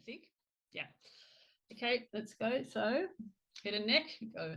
think. Yeah. Okay, let's go. So head and neck, go.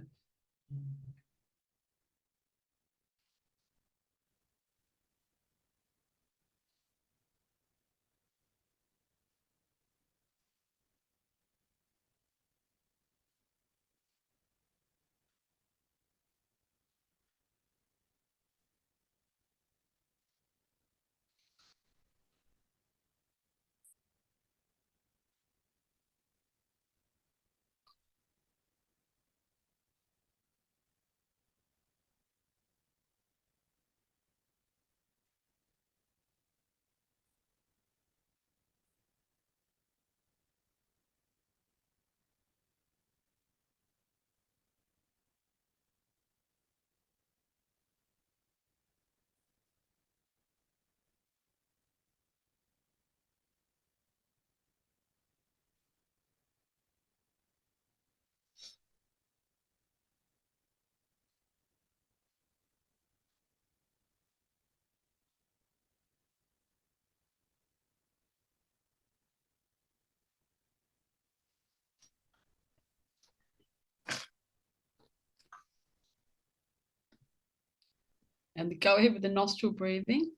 And go ahead with the nostril breathing.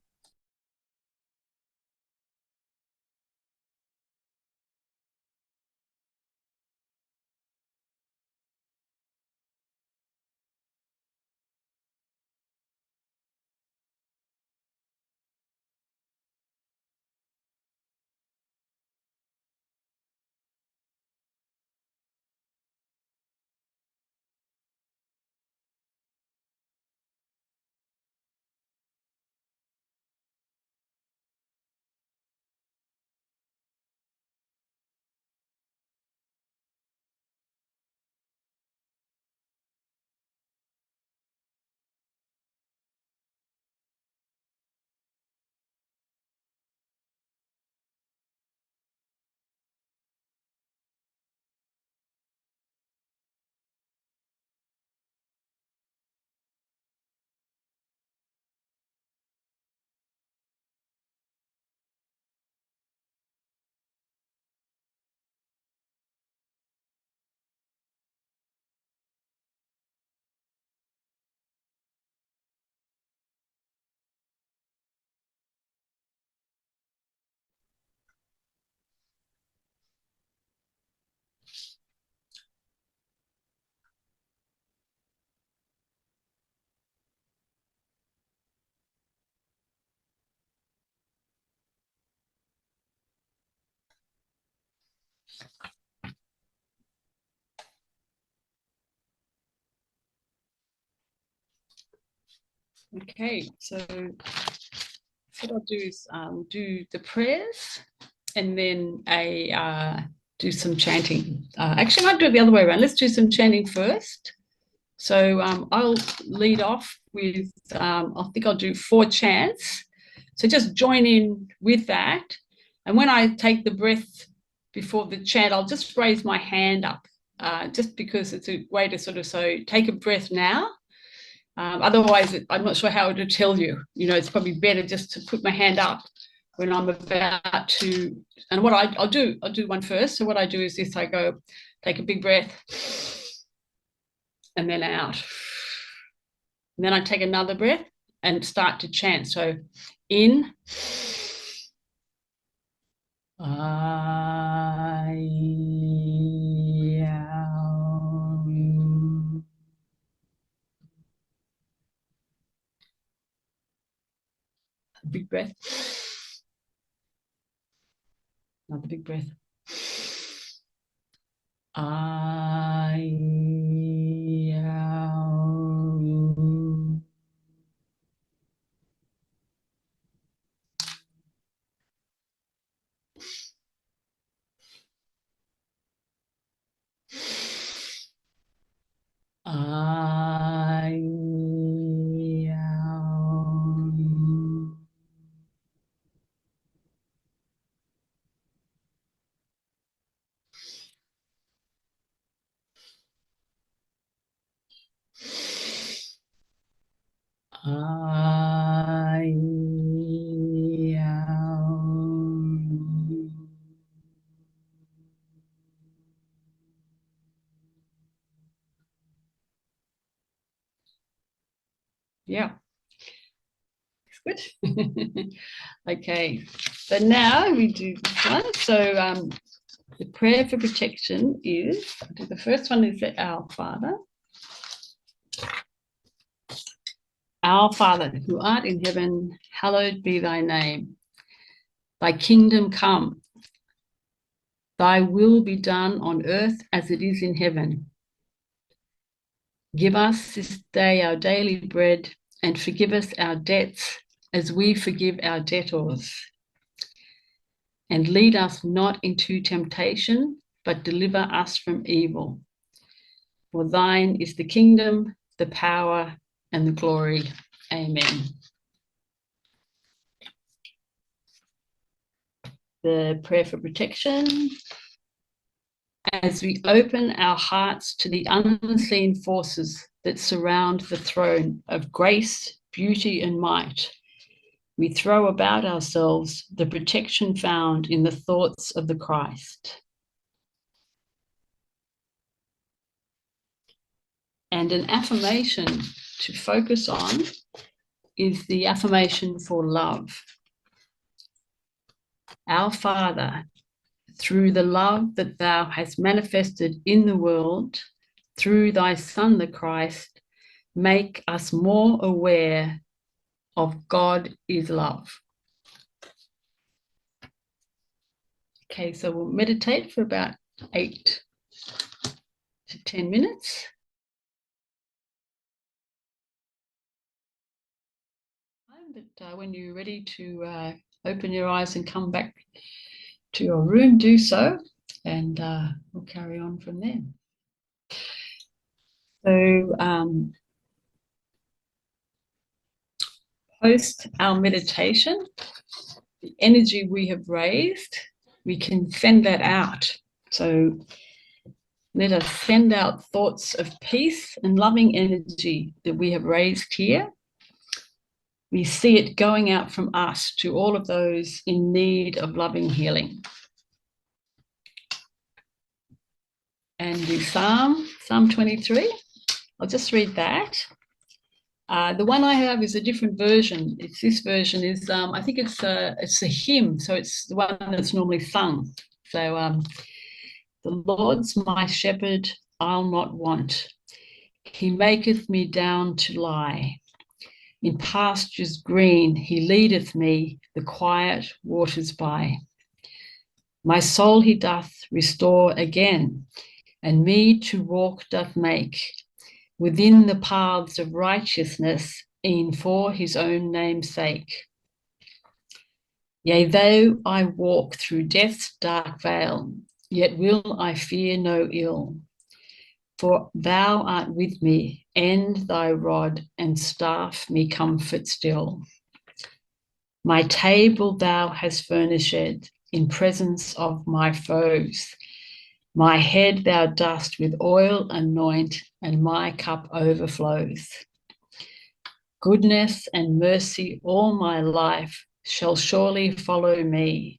Okay, so what I'll do is do the prayers and then do some chanting. Actually, I might do it the other way around. Let's do some chanting first. So I'll lead off with, I think I'll do 4 chants. So just join in with that. And when I take the breath before the chant, I'll just raise my hand up, just because it's a way to sort of, so take a breath now. Otherwise, I'm not sure how to tell you. You know, it's probably better just to put my hand up when I'm about to. And what I'll do one first. So what I do is this: I go, take a big breath, and then out. And then I take another breath and start to chant. So in, big breath. Another big breath. Yeah, it's good. Okay, so now we do this one. So the prayer for protection is, the first one is Our Father. Our Father, who art in heaven, hallowed be thy name. Thy kingdom come. Thy will be done on earth as it is in heaven. Give us this day our daily bread, and forgive us our debts as we forgive our debtors. And lead us not into temptation, but deliver us from evil. For thine is the kingdom, the power, and the glory. Amen. The prayer for protection. As we open our hearts to the unseen forces that surround the throne of grace, beauty, and might, we throw about ourselves the protection found in the thoughts of the Christ. And an affirmation to focus on is the affirmation for love. Our Father, through the love that thou hast manifested in the world, through thy Son, the Christ, make us more aware of God is love. Okay, so we'll meditate for about 8 to 10 minutes. But when you're ready to open your eyes and come back to your room, do so, and we'll carry on from there. So post our meditation, the energy we have raised, we can send that out. So let us send out thoughts of peace and loving energy that we have raised here. We see it going out from us to all of those in need of loving healing. And the Psalm 23, I'll just read that. The one I have is a different version. This version is, I think it's a hymn, so it's the one that's normally sung. So the Lord's my shepherd, I'll not want. He maketh me down to lie. In pastures green he leadeth me, the quiet waters by. My soul he doth restore again, and me to walk doth make, within the paths of righteousness, e'en for his own name's sake. Yea, though I walk through death's dark vale, yet will I fear no ill. For thou art with me, and thy rod and staff me comfort still. My table thou hast furnished in presence of my foes. My head thou dost with oil anoint, and my cup overflows. Goodness and mercy all my life shall surely follow me,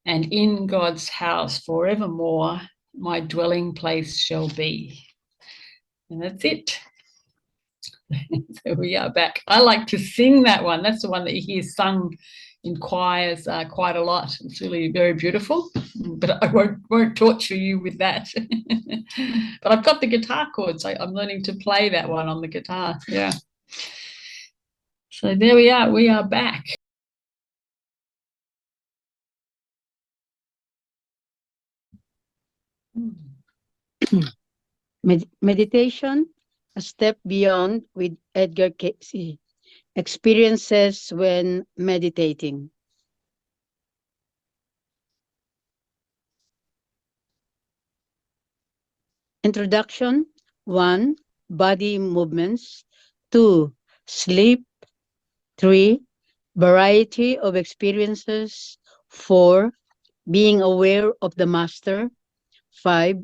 and in God's house forevermore my dwelling place shall be. And that's it. So we are back. I like to sing that one. That's the one that you hear sung in choirs quite a lot. It's really very beautiful, but I won't torture you with that. But I've got the guitar chords. I'm learning to play that one on the guitar. Yeah. So there we are. We are back. Meditation, a step beyond with Edgar Cayce. Experiences when meditating. Introduction. 1. Body movements. 2. Sleep. 3. Variety of experiences. 4. Being aware of the master. 5.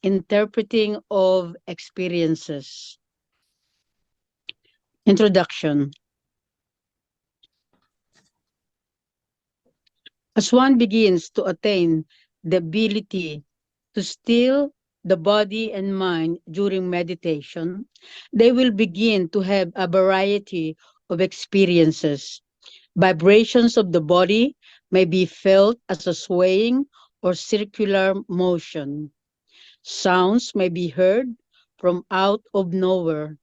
Interpreting of experiences. Introduction. As one begins to attain the ability to still the body and mind during meditation, they will begin to have a variety of experiences. Vibrations of the body may be felt as a swaying or circular motion. Sounds may be heard from out of nowhere.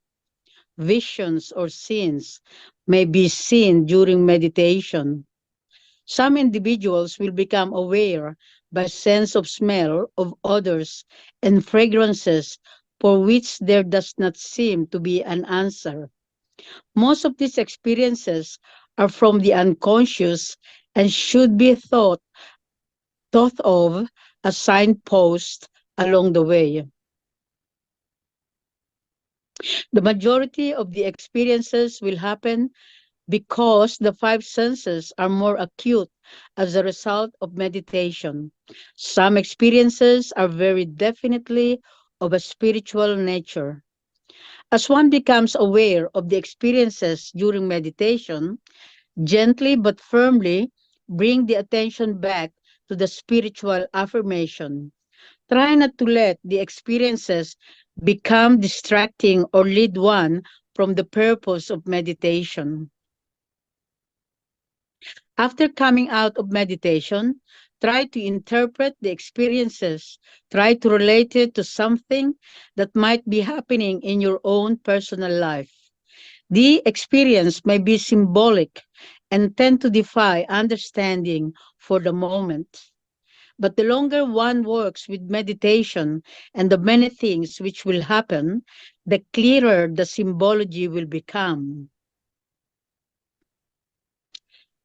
Visions or scenes may be seen during meditation. Some individuals will become aware by sense of smell of odors and fragrances for which there does not seem to be an answer. Most of these experiences are from the unconscious and should be thought of as signposts along the way. The majority of the experiences will happen because the five senses are more acute as a result of meditation. Some experiences are very definitely of a spiritual nature. As one becomes aware of the experiences during meditation, gently but firmly bring the attention back to the spiritual affirmation. Try not to let the experiences become distracting or lead one from the purpose of meditation. After coming out of meditation, try to interpret the experiences. Try to relate it to something that might be happening in your own personal life. The experience may be symbolic and tend to defy understanding for the moment. But the longer one works with meditation and the many things which will happen, the clearer the symbology will become.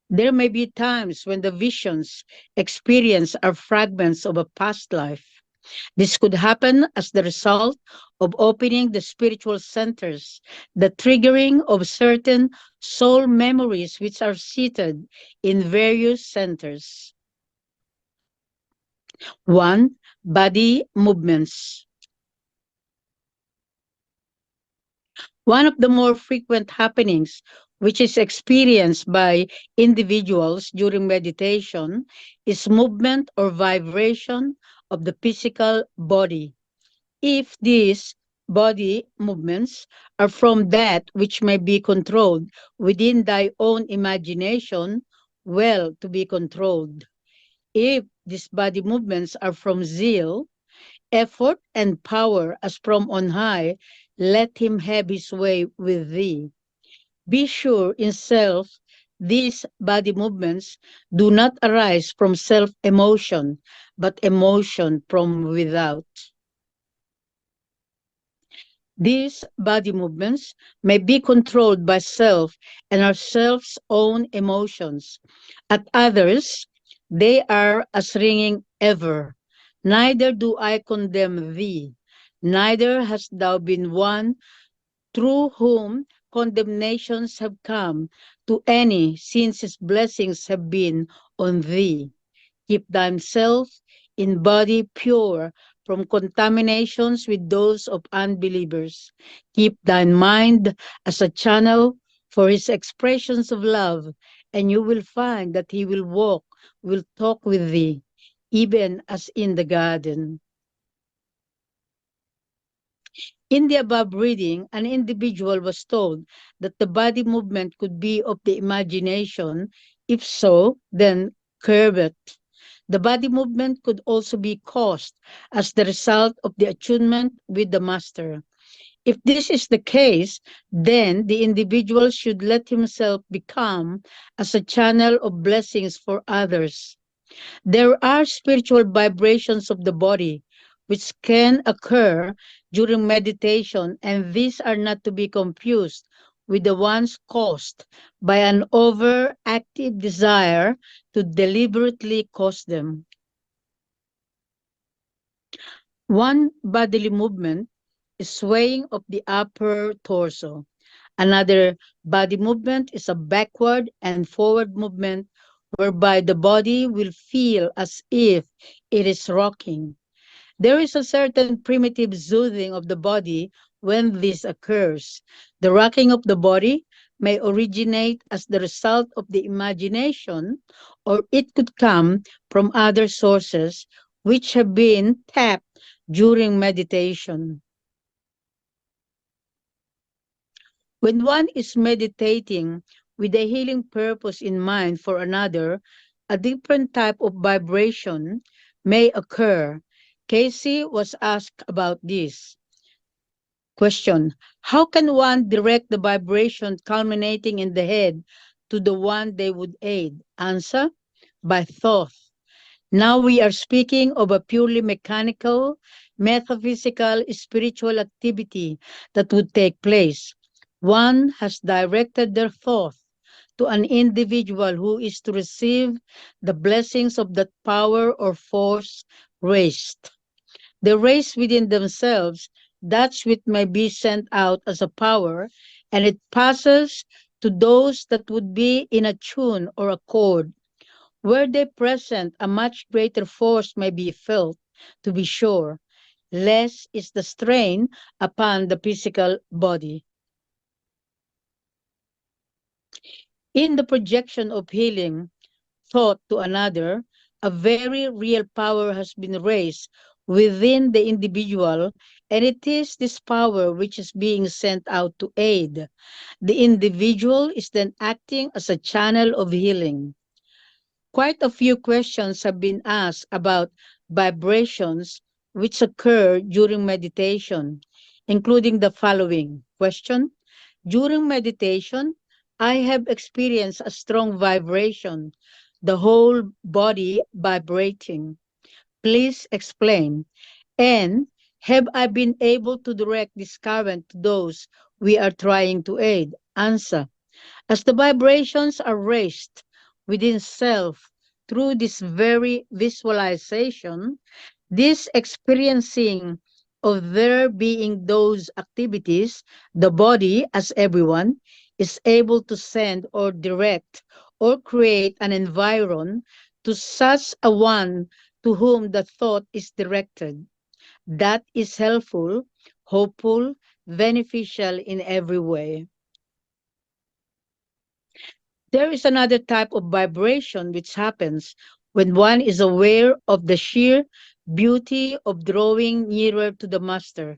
There may be times when the visions experienced are fragments of a past life. This could happen as the result of opening the spiritual centers, the triggering of certain soul memories which are seated in various centers. One, body movements. One of the more frequent happenings which is experienced by individuals during meditation is movement or vibration of the physical body. If these body movements are from that which may be controlled within thy own imagination, well to be controlled. If these body movements are from zeal, effort, and power as from on high, let him have his way with thee. Be sure in self these body movements do not arise from self emotion, but emotion from without. These body movements may be controlled by self and are self's own emotions. At others, they are as ringing ever. Neither do I condemn thee, neither hast thou been one through whom condemnations have come to any, since his blessings have been on thee. Keep thyself in body pure from contaminations with those of unbelievers. Keep thine mind as a channel for his expressions of love, and you will find that he will talk with thee, even as in the garden. In the above reading, an individual was told that the body movement could be of the imagination. If so, then curb it. The body movement could also be caused as the result of the attunement with the master. If this is the case, then the individual should let himself become as a channel of blessings for others. There are spiritual vibrations of the body which can occur during meditation, and these are not to be confused with the ones caused by an overactive desire to deliberately cause them. One bodily movement is swaying of the upper torso. Another body movement is a backward and forward movement whereby the body will feel as if it is rocking. There is a certain primitive soothing of the body when this occurs. The rocking of the body may originate as the result of the imagination, or it could come from other sources which have been tapped during meditation. When one is meditating with a healing purpose in mind for another, a different type of vibration may occur. Casey was asked about this. Question: how can one direct the vibration culminating in the head to the one they would aid? Answer: by thought. Now we are speaking of a purely mechanical, metaphysical, spiritual activity that would take place. One has directed their thought to an individual who is to receive the blessings of that power or force raised. They raise within themselves that which may be sent out as a power, and it passes to those that would be in a tune or accord. Where they present, a much greater force may be felt, to be sure. Less is the strain upon the physical body. In the projection of healing thought to another, a very real power has been raised within the individual, and it is this power which is being sent out to aid. The individual is then acting as a channel of healing. Quite a few questions have been asked about vibrations which occur during meditation, including the following question: during meditation, I have experienced a strong vibration, the whole body vibrating. Please explain. And have I been able to direct this current to those we are trying to aid? Answer: as the vibrations are raised within self through this very visualization, this experiencing of there being those activities, the body, as everyone, is able to send or direct or create an environ to such a one to whom the thought is directed. That is helpful, hopeful, beneficial in every way. There is another type of vibration which happens when one is aware of the sheer beauty of drawing nearer to the master.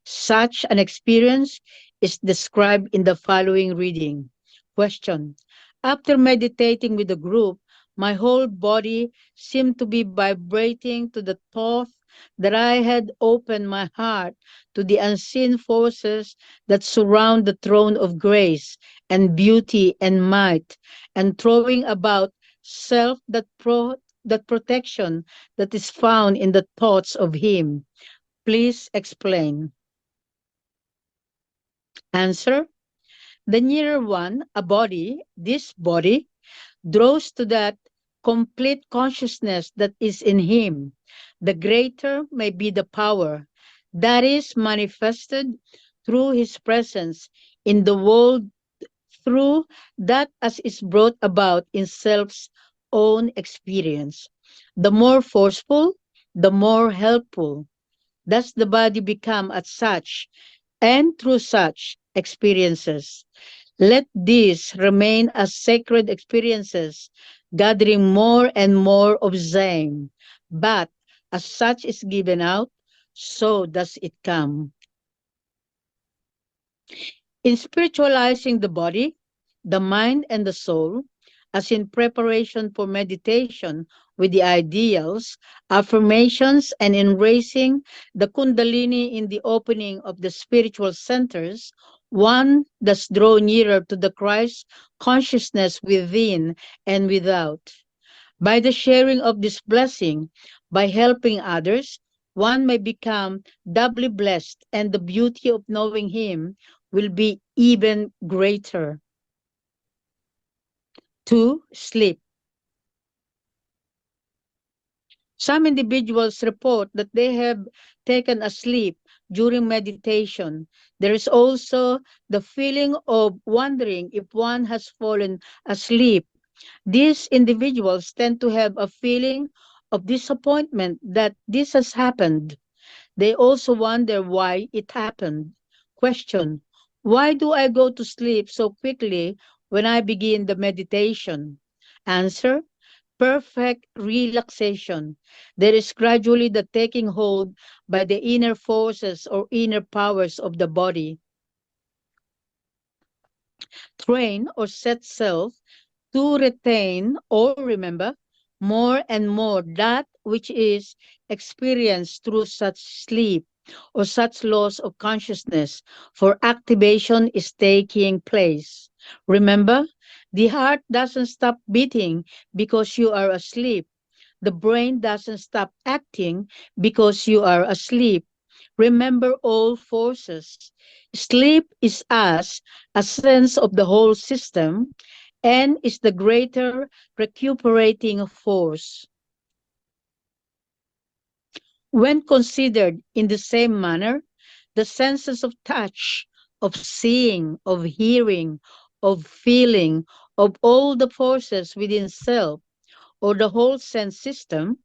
Such an experience is described in the following reading. Question: after meditating with the group, my whole body seemed to be vibrating to the thought that I had opened my heart to the unseen forces that surround the throne of grace and beauty and might, and throwing about self that protection that is found in the thoughts of him. Please explain. Answer: the nearer one, a body, this body, draws to that complete consciousness that is in him, the greater may be the power that is manifested through his presence in the world, through that as is brought about in self's own experience. The more forceful, the more helpful. Does the body become as such, and through such experiences. Let these remain as sacred experiences, gathering more and more of Zen. But as such is given out, so does it come. In spiritualizing the body, the mind, and the soul, as in preparation for meditation with the ideals, affirmations, and in raising the Kundalini in the opening of the spiritual centers, one does draw nearer to the Christ consciousness within and without. By the sharing of this blessing, by helping others, one may become doubly blessed, and the beauty of knowing Him will be even greater. 2. Sleep. Some individuals report that they have taken a sleep during meditation. There is also the feeling of wondering if one has fallen asleep. These individuals tend to have a feeling of disappointment that this has happened. They also wonder why it happened. Question: why do I go to sleep so quickly when I begin the meditation? Answer: perfect relaxation. There is gradually the taking hold by the inner forces or inner powers of the body, train or set self to retain or remember more and more that which is experienced through such sleep or such loss of consciousness, for activation is taking place. Remember, the heart doesn't stop beating because you are asleep. The brain doesn't stop acting because you are asleep. Remember all forces. Sleep is as a sense of the whole system and is the greater recuperating force. When considered in the same manner, the senses of touch, of seeing, of hearing, of feeling, of all the forces within self or the whole sense system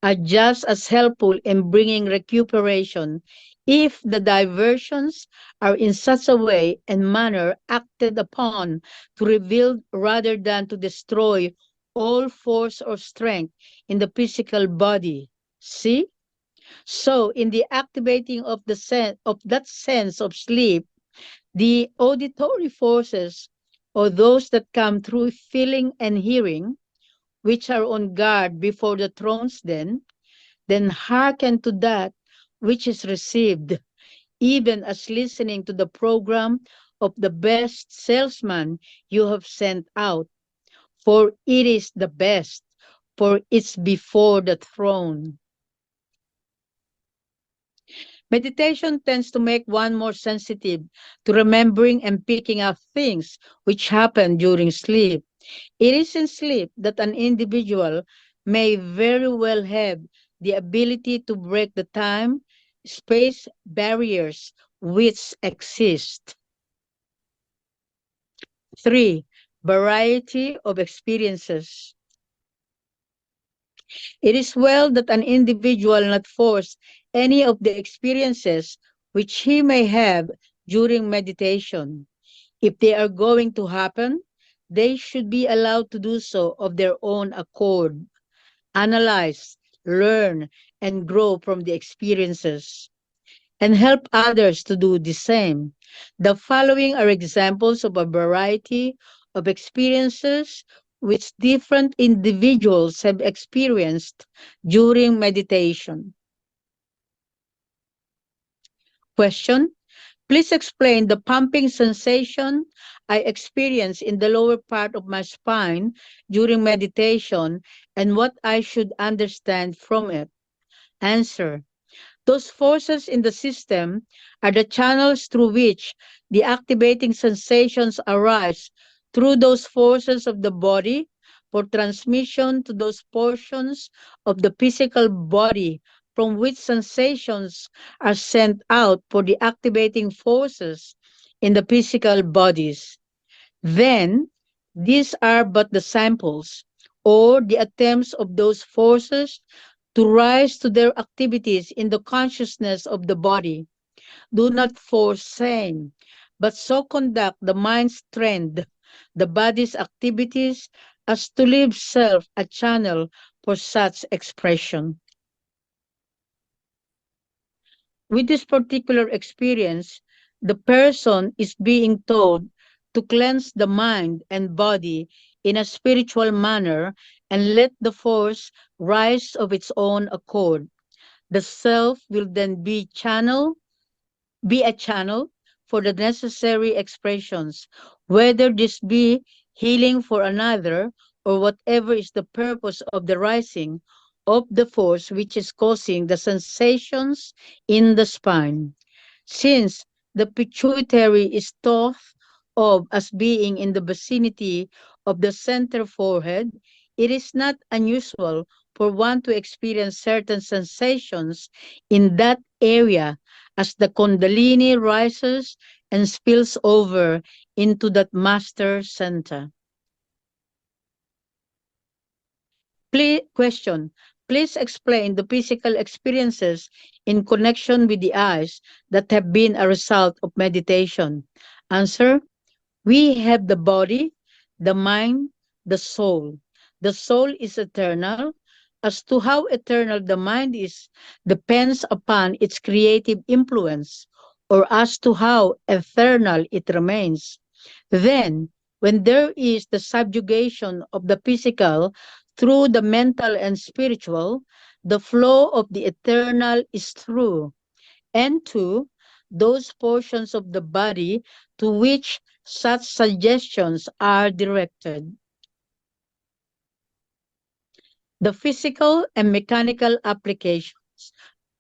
are just as helpful in bringing recuperation if the diversions are in such a way and manner acted upon to reveal rather than to destroy all force or strength in the physical body. See? So in the activating of the of that sense of sleep, the auditory forces or those that come through feeling and hearing, which are on guard before the thrones then hearken to that which is received, even as listening to the program of the best salesman you have sent out, for it is the best, for it's before the throne. Meditation tends to make one more sensitive to remembering and picking up things which happen during sleep. It is in sleep that an individual may very well have the ability to break the time space barriers which exist. 3. Variety of experiences. It is well that an individual not force any of the experiences which he may have during meditation. If they are going to happen, they should be allowed to do so of their own accord. Analyze, learn, and grow from the experiences, and help others to do the same. The following are examples of a variety of experiences which different individuals have experienced during meditation. Question: please explain the pumping sensation I experience in the lower part of my spine during meditation and what I should understand from it. Answer: those forces in the system are the channels through which the activating sensations arise through those forces of the body for transmission to those portions of the physical body from which sensations are sent out for the activating forces in the physical bodies. Then, these are but the samples or the attempts of those forces to rise to their activities in the consciousness of the body. Do not force same, but so conduct the mind's trend, the body's activities, as to leave self a channel for such expression. With this particular experience, the person is being told to cleanse the mind and body in a spiritual manner and let the force rise of its own accord. The self will then be a channel for the necessary expressions, whether this be healing for another or whatever is the purpose of the rising of the force which is causing the sensations in the spine. Since the pituitary is thought of as being in the vicinity of the center forehead, it is not unusual for one to experience certain sensations in that area as the Kundalini rises and spills over into that master center. Question: please explain the physical experiences in connection with the eyes that have been a result of meditation. Answer: we have the body, the mind, the soul. The soul is eternal. As to how eternal the mind is depends upon its creative influence, or as to how eternal it remains. Then, when there is the subjugation of the physical through the mental and spiritual, the flow of the eternal is through, and to, those portions of the body to which such suggestions are directed. The physical and mechanical applications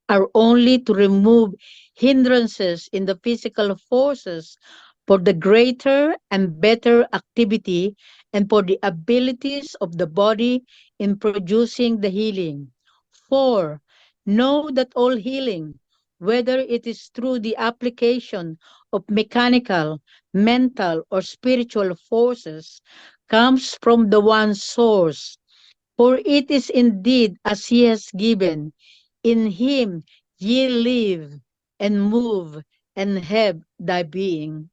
are only to remove hindrances in the physical forces for the greater and better activity and for the abilities of the body in producing the healing. For know that all healing, whether it is through the application of mechanical, mental, or spiritual forces, comes from the one source. For it is indeed as he has given, in him ye live and move and have thy being.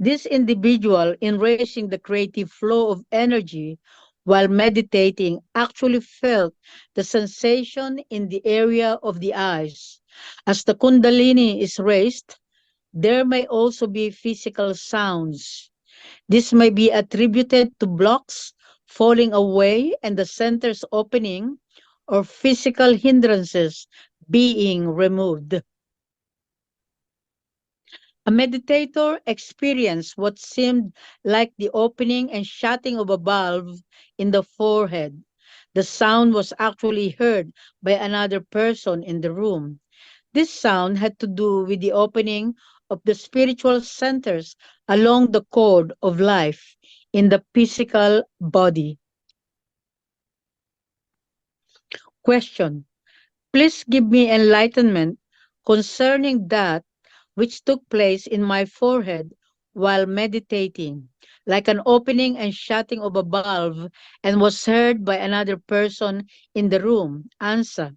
This individual, in raising the creative flow of energy while meditating, actually felt the sensation in the area of the eyes. As the Kundalini is raised, there may also be physical sounds. This may be attributed to blocks falling away and the centers opening, or physical hindrances being removed. A meditator experienced what seemed like the opening and shutting of a valve in the forehead. The sound was actually heard by another person in the room. This sound had to do with the opening of the spiritual centers along the cord of life in the physical body. Question. Please give me enlightenment concerning that which took place in my forehead while meditating, like an opening and shutting of a valve, and was heard by another person in the room. Answer.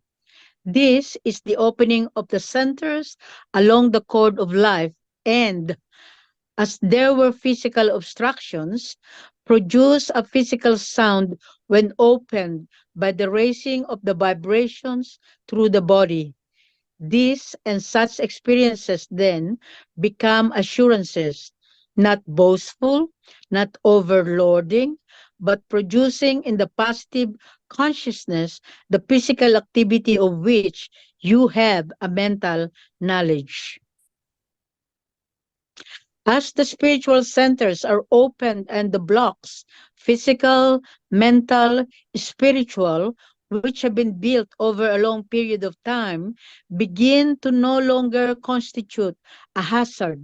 This is the opening of the centers along the cord of life, and as there were physical obstructions, produce a physical sound when opened by the raising of the vibrations through the body. These and such experiences then become assurances, not boastful, not overloading, but producing in the positive consciousness the physical activity of which you have a mental knowledge. As the spiritual centers are opened and the blocks, physical, mental, spiritual, which have been built over a long period of time, begin to no longer constitute a hazard,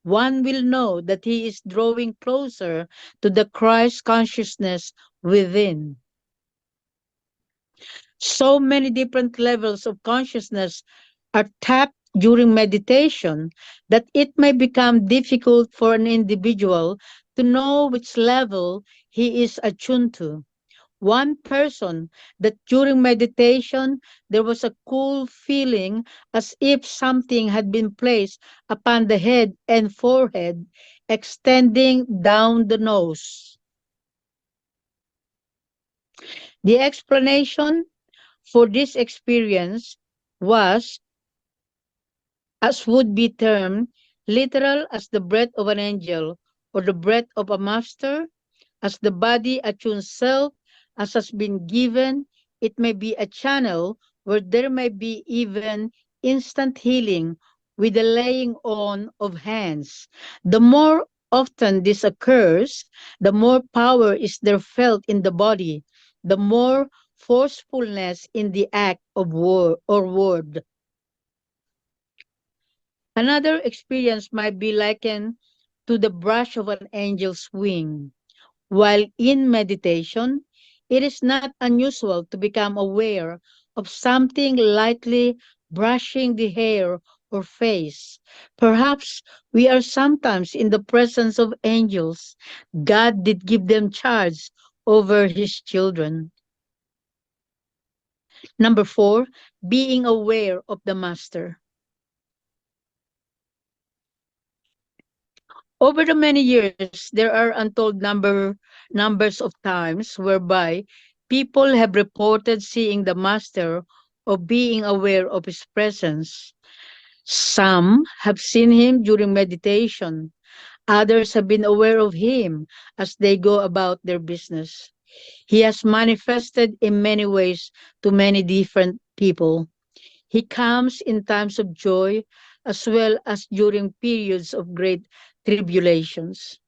one will know that he is drawing closer to the Christ consciousness within. So many different levels of consciousness are tapped during meditation that it may become difficult for an individual to know which level he is attuned to. One person that during meditation there was a cool feeling as if something had been placed upon the head and forehead, extending down the nose. The explanation for this experience was, as would be termed, literal as the breath of an angel or the breath of a master, as the body attunes self as has been given, it may be a channel where there may be even instant healing with the laying on of hands. The more often this occurs, the more power is there felt in the body, the more forcefulness in the act of word. Another experience might be likened to the brush of an angel's wing. While in meditation, it is not unusual to become aware of something lightly brushing the hair or face. Perhaps we are sometimes in the presence of angels. God did give them charge over his children. Number 4, being aware of the master. Over the many years, there are untold numbers of times whereby people have reported seeing the master or being aware of his presence. Some have seen him during meditation. Others have been aware of him as they go about their business. He has manifested in many ways to many different people. He comes in times of joy as well as during periods of great tribulations.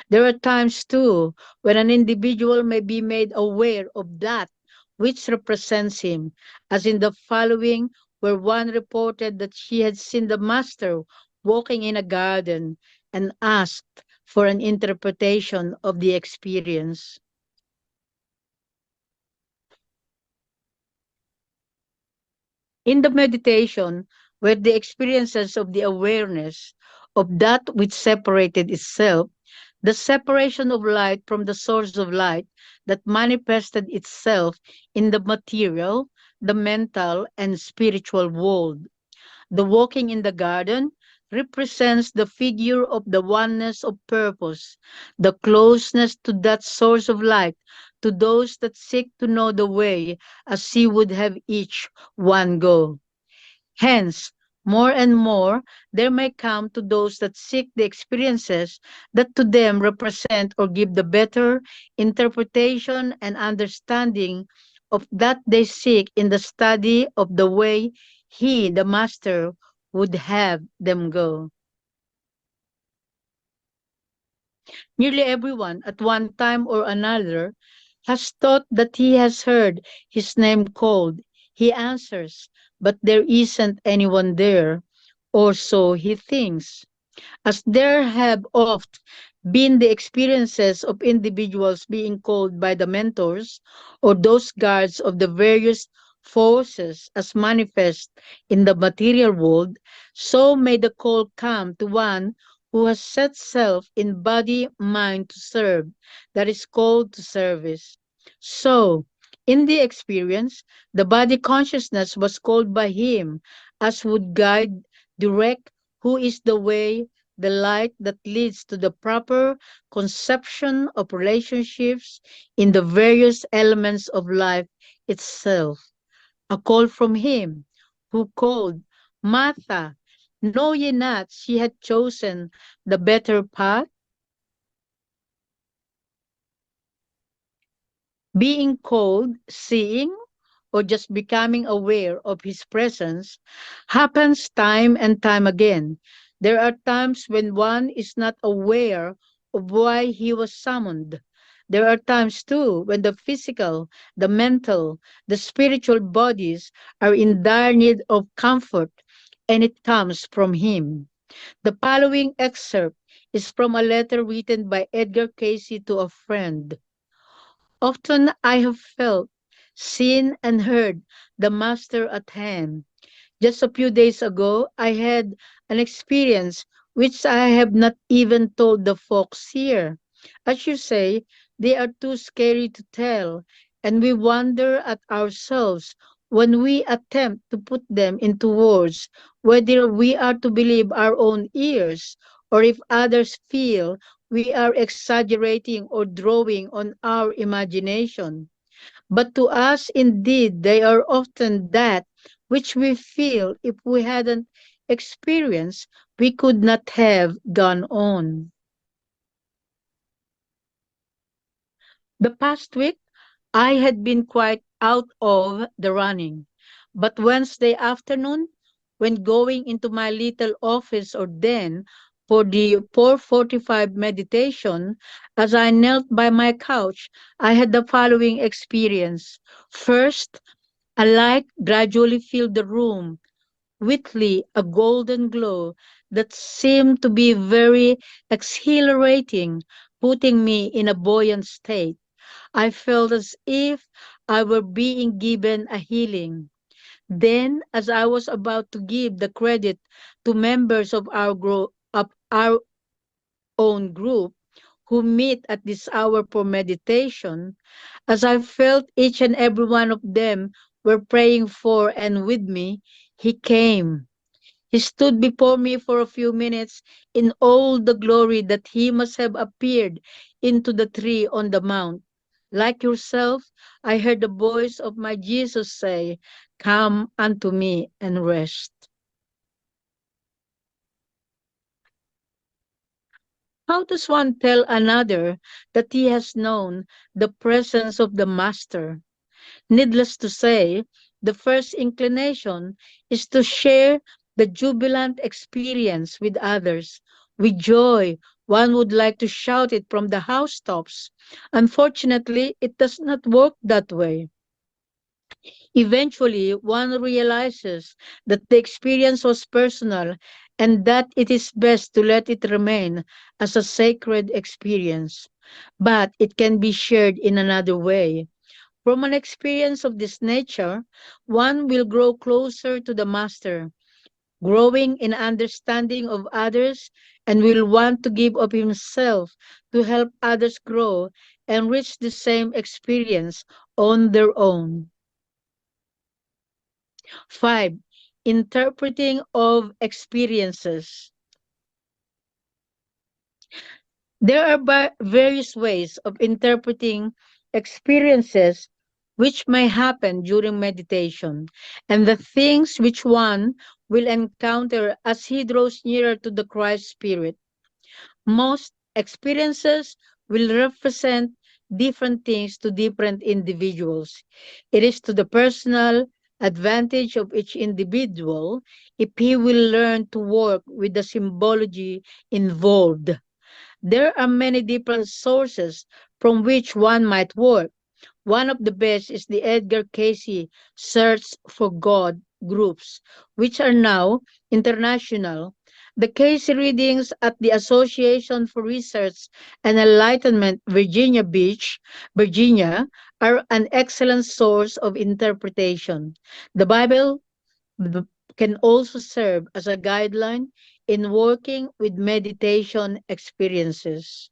There are times too when an individual may be made aware of that which represents him, as in the following, where one reported that she had seen the master walking in a garden and asked for an interpretation of the experience. In the meditation, where the experiences of the awareness of that which separated itself, the separation of light from the source of light that manifested itself in the material, the mental, and spiritual world. The walking in the garden represents the figure of the oneness of purpose, the closeness to that source of light, to those that seek to know the way as he would have each one go. Hence, more and more, there may come to those that seek the experiences that to them represent or give the better interpretation and understanding of that they seek in the study of the way he, the master, would have them go. Nearly everyone, at one time or another, has thought that he has heard his name called. He answers, but there isn't anyone there, or so he thinks. As there have oft been the experiences of individuals being called by the mentors or those guards of the various forces as manifest in the material world, so may the call come to one who has set self in body mind to serve, that is called to service. So, in the experience, the body consciousness was called by him as would guide, direct, who is the way, the light that leads to the proper conception of relationships in the various elements of life itself. A call from him, who called, Martha, know ye not she had chosen the better path? Being called, seeing, or just becoming aware of his presence happens time and time again. There are times when one is not aware of why he was summoned. There are times too when the physical, the mental, the spiritual bodies are in dire need of comfort, and it comes from him. The following excerpt is from a letter written by Edgar Cayce to a friend. Often I have felt, seen, and heard the Master at hand. Just a few days ago, I had an experience which I have not even told the folks here. As you say, they are too scary to tell, and we wonder at ourselves when we attempt to put them into words, whether we are to believe our own ears or if others feel we are exaggerating or drawing on our imagination. But to us, indeed, they are often that which we feel if we hadn't experienced, we could not have gone on. The past week, I had been quite out of the running. But Wednesday afternoon, when going into my little office or den for the 4:45 meditation, as I knelt by my couch, I had the following experience. First, a light gradually filled the room, weakly a golden glow that seemed to be very exhilarating, putting me in a buoyant state. I felt as if I were being given a healing. Then, as I was about to give the credit to members of our own group who meet at this hour for meditation, as I felt each and every one of them were praying for and with me, he came. He stood before me for a few minutes in all the glory that he must have appeared into the tree on the mount. Like yourself, I heard the voice of my Jesus say, "Come unto me and rest." How does one tell another that he has known the presence of the Master? Needless to say, the first inclination is to share the jubilant experience with others. With joy, one would like to shout it from the housetops. Unfortunately, it does not work that way. Eventually, one realizes that the experience was personal and that it is best to let it remain as a sacred experience. But it can be shared in another way. From an experience of this nature, one will grow closer to the Master, growing in understanding of others, and will want to give of himself to help others grow and reach the same experience on their own. 5. Interpreting of experiences. There are various ways of interpreting experiences which may happen during meditation, and the things which one will encounter as he draws nearer to the Christ Spirit. Most experiences will represent different things to different individuals. It is to the personal advantage of each individual if he will learn to work with the symbology involved. There are many different sources from which one might work. One of the best is the Edgar Cayce Search for God groups, which are now international. The Cayce readings at the Association for Research and Enlightenment, Virginia Beach, Virginia, are an excellent source of interpretation. The Bible b- can also serve as a guideline in working with meditation experiences.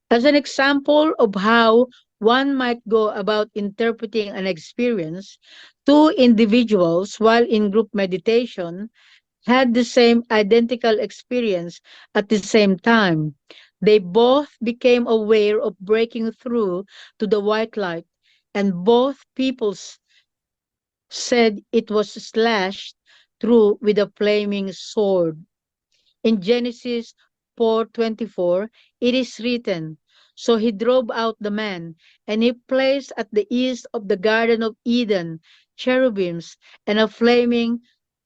As an example of how one might go about interpreting an experience, two individuals, while in group meditation, had the same identical experience at the same time. They both became aware of breaking through to the white light, and both peoples said it was slashed through with a flaming sword. In Genesis 4:24, it is written, "So he drove out the man, and he placed at the east of the Garden of Eden cherubims and a flaming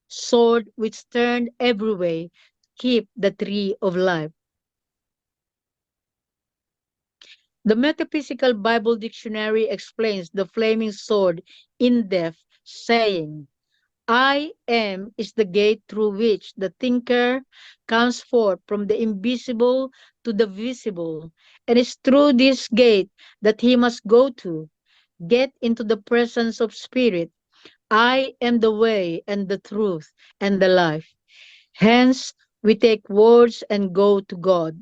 sword which turned every way, keep the tree of life." The Metaphysical Bible Dictionary explains the flaming sword in depth, saying, "I am is the gate through which the thinker comes forth from the invisible to the visible, and it's through this gate that he must go to, get into the presence of spirit. I am the way and the truth and the life." Hence, we take words and go to God.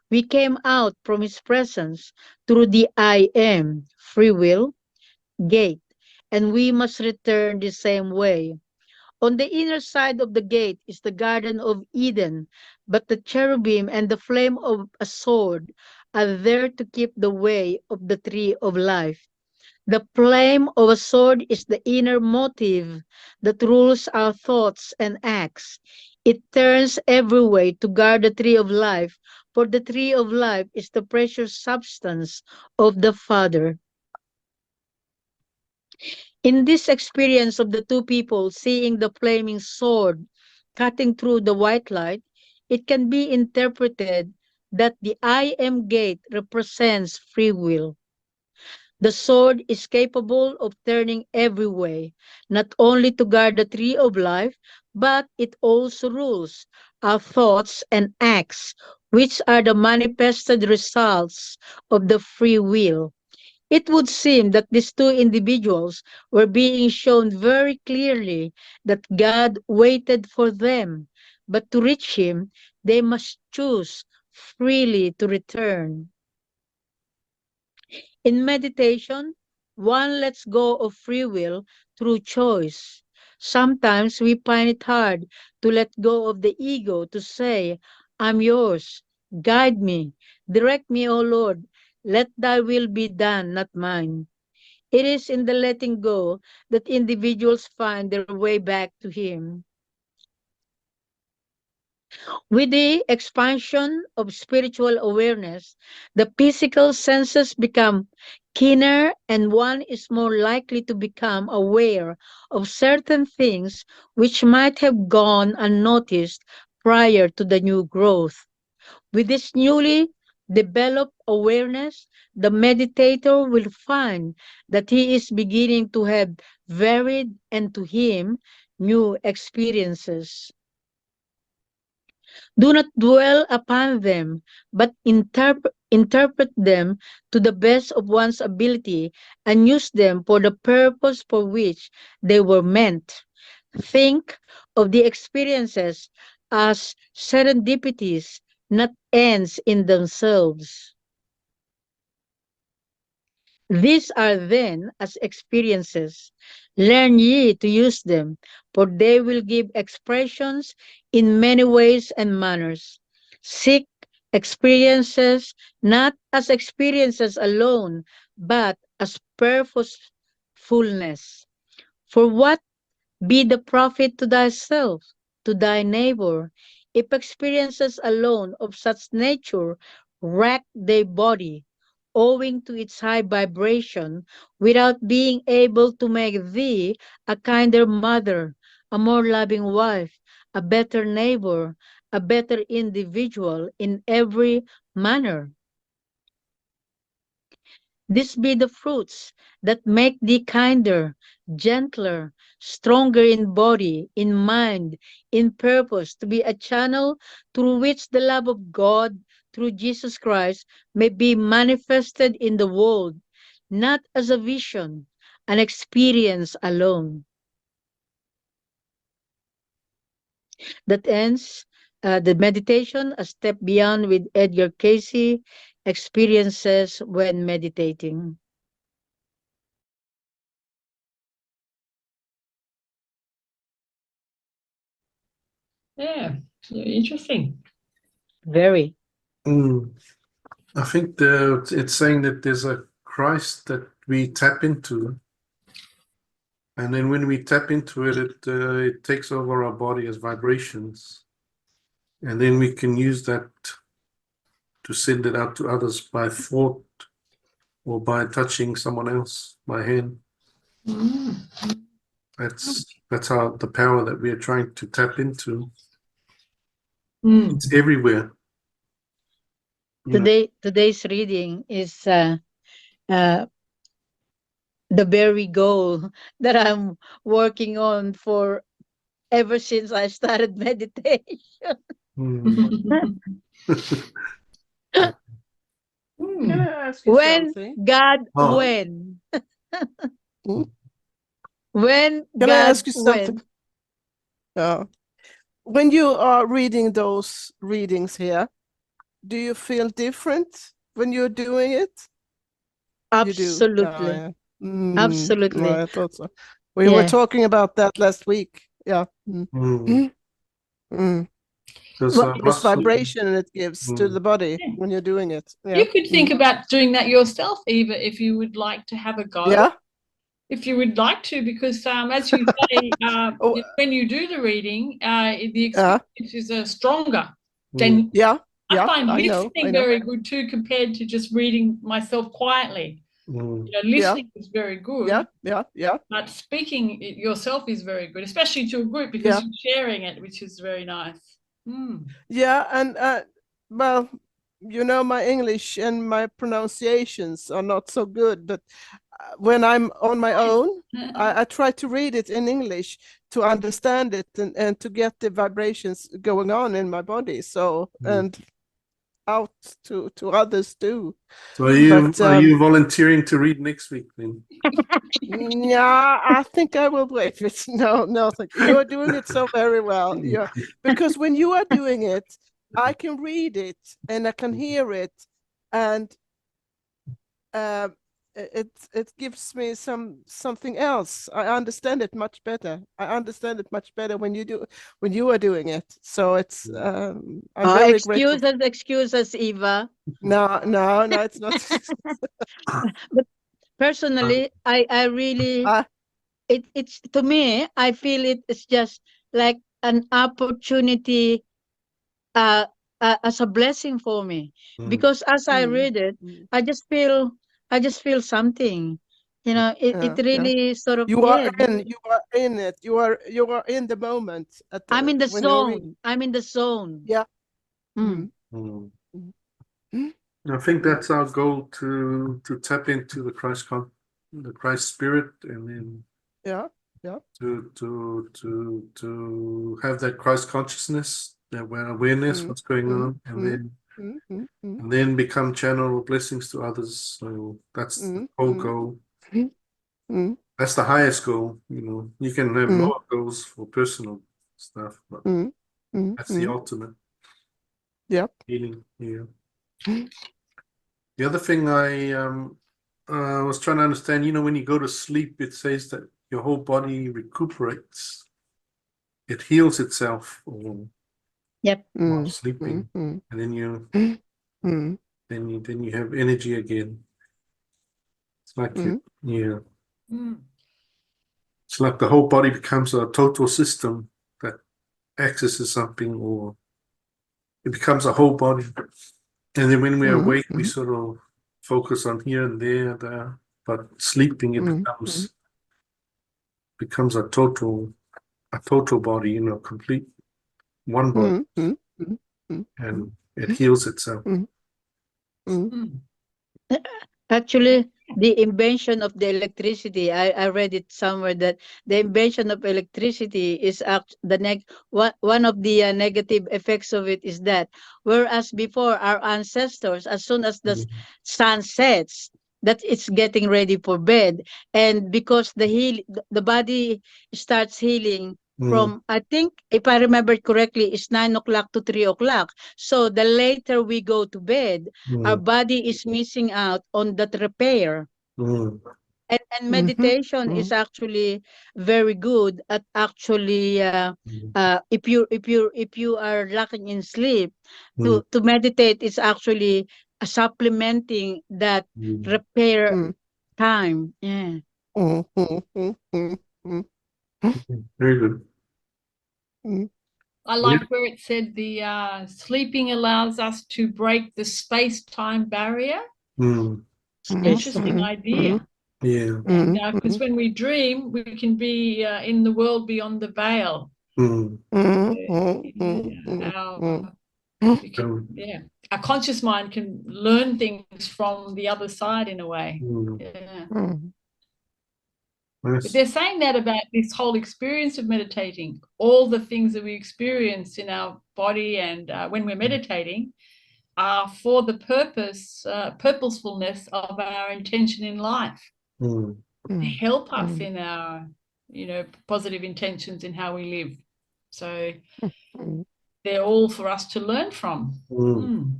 We came out from his presence through the I am, free will, gate, and we must return the same way. On the inner side of the gate is the Garden of Eden, but the cherubim and the flame of a sword are there to keep the way of the tree of life. The flame of a sword is the inner motive that rules our thoughts and acts. It turns every way to guard the tree of life, for the tree of life is the precious substance of the Father. In this experience of the two people seeing the flaming sword cutting through the white light, it can be interpreted that the I am gate represents free will. The sword is capable of turning every way, not only to guard the tree of life, but it also rules our thoughts and acts, which are the manifested results of the free will. It would seem that these two individuals were being shown very clearly that God waited for them, but to reach Him, they must choose freely to return. In meditation, one lets go of free will through choice. Sometimes we find it hard to let go of the ego to say, I'm yours. Guide me. Direct me, O Lord. Let thy will be done, not mine. It is in the letting go that individuals find their way back to Him. With the expansion of spiritual awareness, the physical senses become keener and one is more likely to become aware of certain things which might have gone unnoticed prior to the new growth. With this newly developed awareness, the meditator will find that he is beginning to have varied and to him new experiences. Do not dwell upon them, but interpret them to the best of one's ability and use them for the purpose for which they were meant. Think of the experiences as serendipities, not ends in themselves. These are then as experiences. Learn ye to use them, for they will give expressions in many ways and manners. Seek experiences not as experiences alone, but as purposefulness. For what be the profit to thyself, to thy neighbor, if experiences alone of such nature rack thy body, owing to its high vibration, without being able to make thee a kinder mother, a more loving wife, a better neighbor, a better individual in every manner? These be the fruits that make thee kinder, gentler, stronger in body, in mind, in purpose, to be a channel through which the love of God through Jesus Christ may be manifested in the world, not as a vision, an experience alone. That ends the meditation, A Step Beyond with Edgar Cayce, experiences when meditating. Yeah, interesting. Very. I think it's saying that there's a Christ that we tap into, and then when we tap into it, it takes over our body as vibrations, and then we can use that to send it out to others by thought or by touching someone else by hand. Mm. That's how the power that we are trying to tap into. Mm. It's everywhere. Today's reading is uh, the very goal that I'm working on for ever since I started meditation. Mm. Can I ask you When something? God, Oh. when? Hmm? When Can I God, ask you when? something? When you are reading those readings here, do you feel different when you're doing it? You do. Absolutely. Yeah. Absolutely. I thought so. We were Yeah. talking about that last week. Yeah. Mm. Mm. Because Well, This vibration it gives to Mm. the body Yeah. when you're doing it. Yeah. You could think about doing that yourself, Eva, if you would like to have a go. Yeah. If you would like to, because as you say, Oh, when you do the reading, the uh, experiences are stronger. Mm. Then yeah. I Yeah. find I know. listening very good too, compared to just reading myself quietly. Mm. You know, listening is very good. Yeah. But speaking it yourself is very good, especially to a group, because Yeah. you're sharing it, which is very nice. Yeah, and well, you know, my English and my pronunciations are not so good, but when I'm on my own, I try to read it in English to understand it and to get the vibrations going on in my body. So, and out to others too. So are But you volunteering to read next week then? yeah, I think I will wait. No, you are doing it so very well. Yeah, because when you are doing it, I can read it and I can hear it, and it gives me something else. I understand it much better. I understand it much better when you are doing it. So it's I'm very grateful. Excuses, Eva. No, it's not. But personally, I really, Ah, it's to me, I feel it's just like an opportunity, uh, as a blessing for me, because as I mm, read it, mm, I just feel something, it yeah, yeah. really sort of, You are yeah. in it. You are in the moment at I'm in the when you read. zone. I'm in the zone. Yeah. Mm. Mm. Mm, mm, I think mm, that's our goal to tap into the Christ spirit, and then yeah. Yeah. to have that Christ consciousness, that awareness Mm, what's going mm, on, and mm, then mm, mm, mm, and then become channel of blessings to others. So that's the mm, whole mm, goal. mm, mm, That's the highest goal. You can have mm, lower goals for personal stuff, but mm, mm, that's the mm. ultimate Yeah. healing. Yeah. The other thing I was trying to understand, when you go to sleep, it says that your whole body recuperates, it heals itself Yep. while Mm, mm, sleeping, mm, and then you mm, mm, then you have energy again. It's like mm, yeah, Mm. it's like the whole body becomes a total system that accesses something, or it becomes a whole body. And then when we mm, awake, we mm, sort of focus on here and there. But sleeping, it mm, becomes a total body, complete one body, mm, mm, mm, mm, mm, and it heals itself. mm, mm, Mm. Actually, the invention of the electricity, I read it somewhere that the invention of electricity is one of the negative effects of it is that, whereas before our ancestors, as soon as the Mm, sun sets, that it's getting ready for bed, and because the body starts healing mm, from, I think, if I remember correctly, it's 9 o'clock to 3 o'clock. So the later we go to bed, our mm, body is missing out on that repair. mm, And mhm, meditation is mm, actually very good at actually, mm, if you are lacking in sleep, mm, to meditate is actually supplementing that mm. repair mm, time. Yeah. mm, mm, mm, mm, mm, Very good. mm, I Yeah. like where it said the sleeping allows us to break the space-time barrier. Mm, mhm, Space. Interesting mhm, mhm, idea. yeah. And mhm, because when we dream, we can be in the world beyond the veil. Mm, mhm, mhm, Yeah, mhm, mhm, mhm, yeah, our conscious mind can learn things from the other side in a way. mm. Yeah. mhm, But Nice. they're saying that about this whole experience of meditating, all the things that we experience in our body and when we're meditating are for the purposefulness of our intention in life. Mm, They mhm, help us mhm, in our, positive intentions in how we live. So mhm, they're all for us to learn from. mm.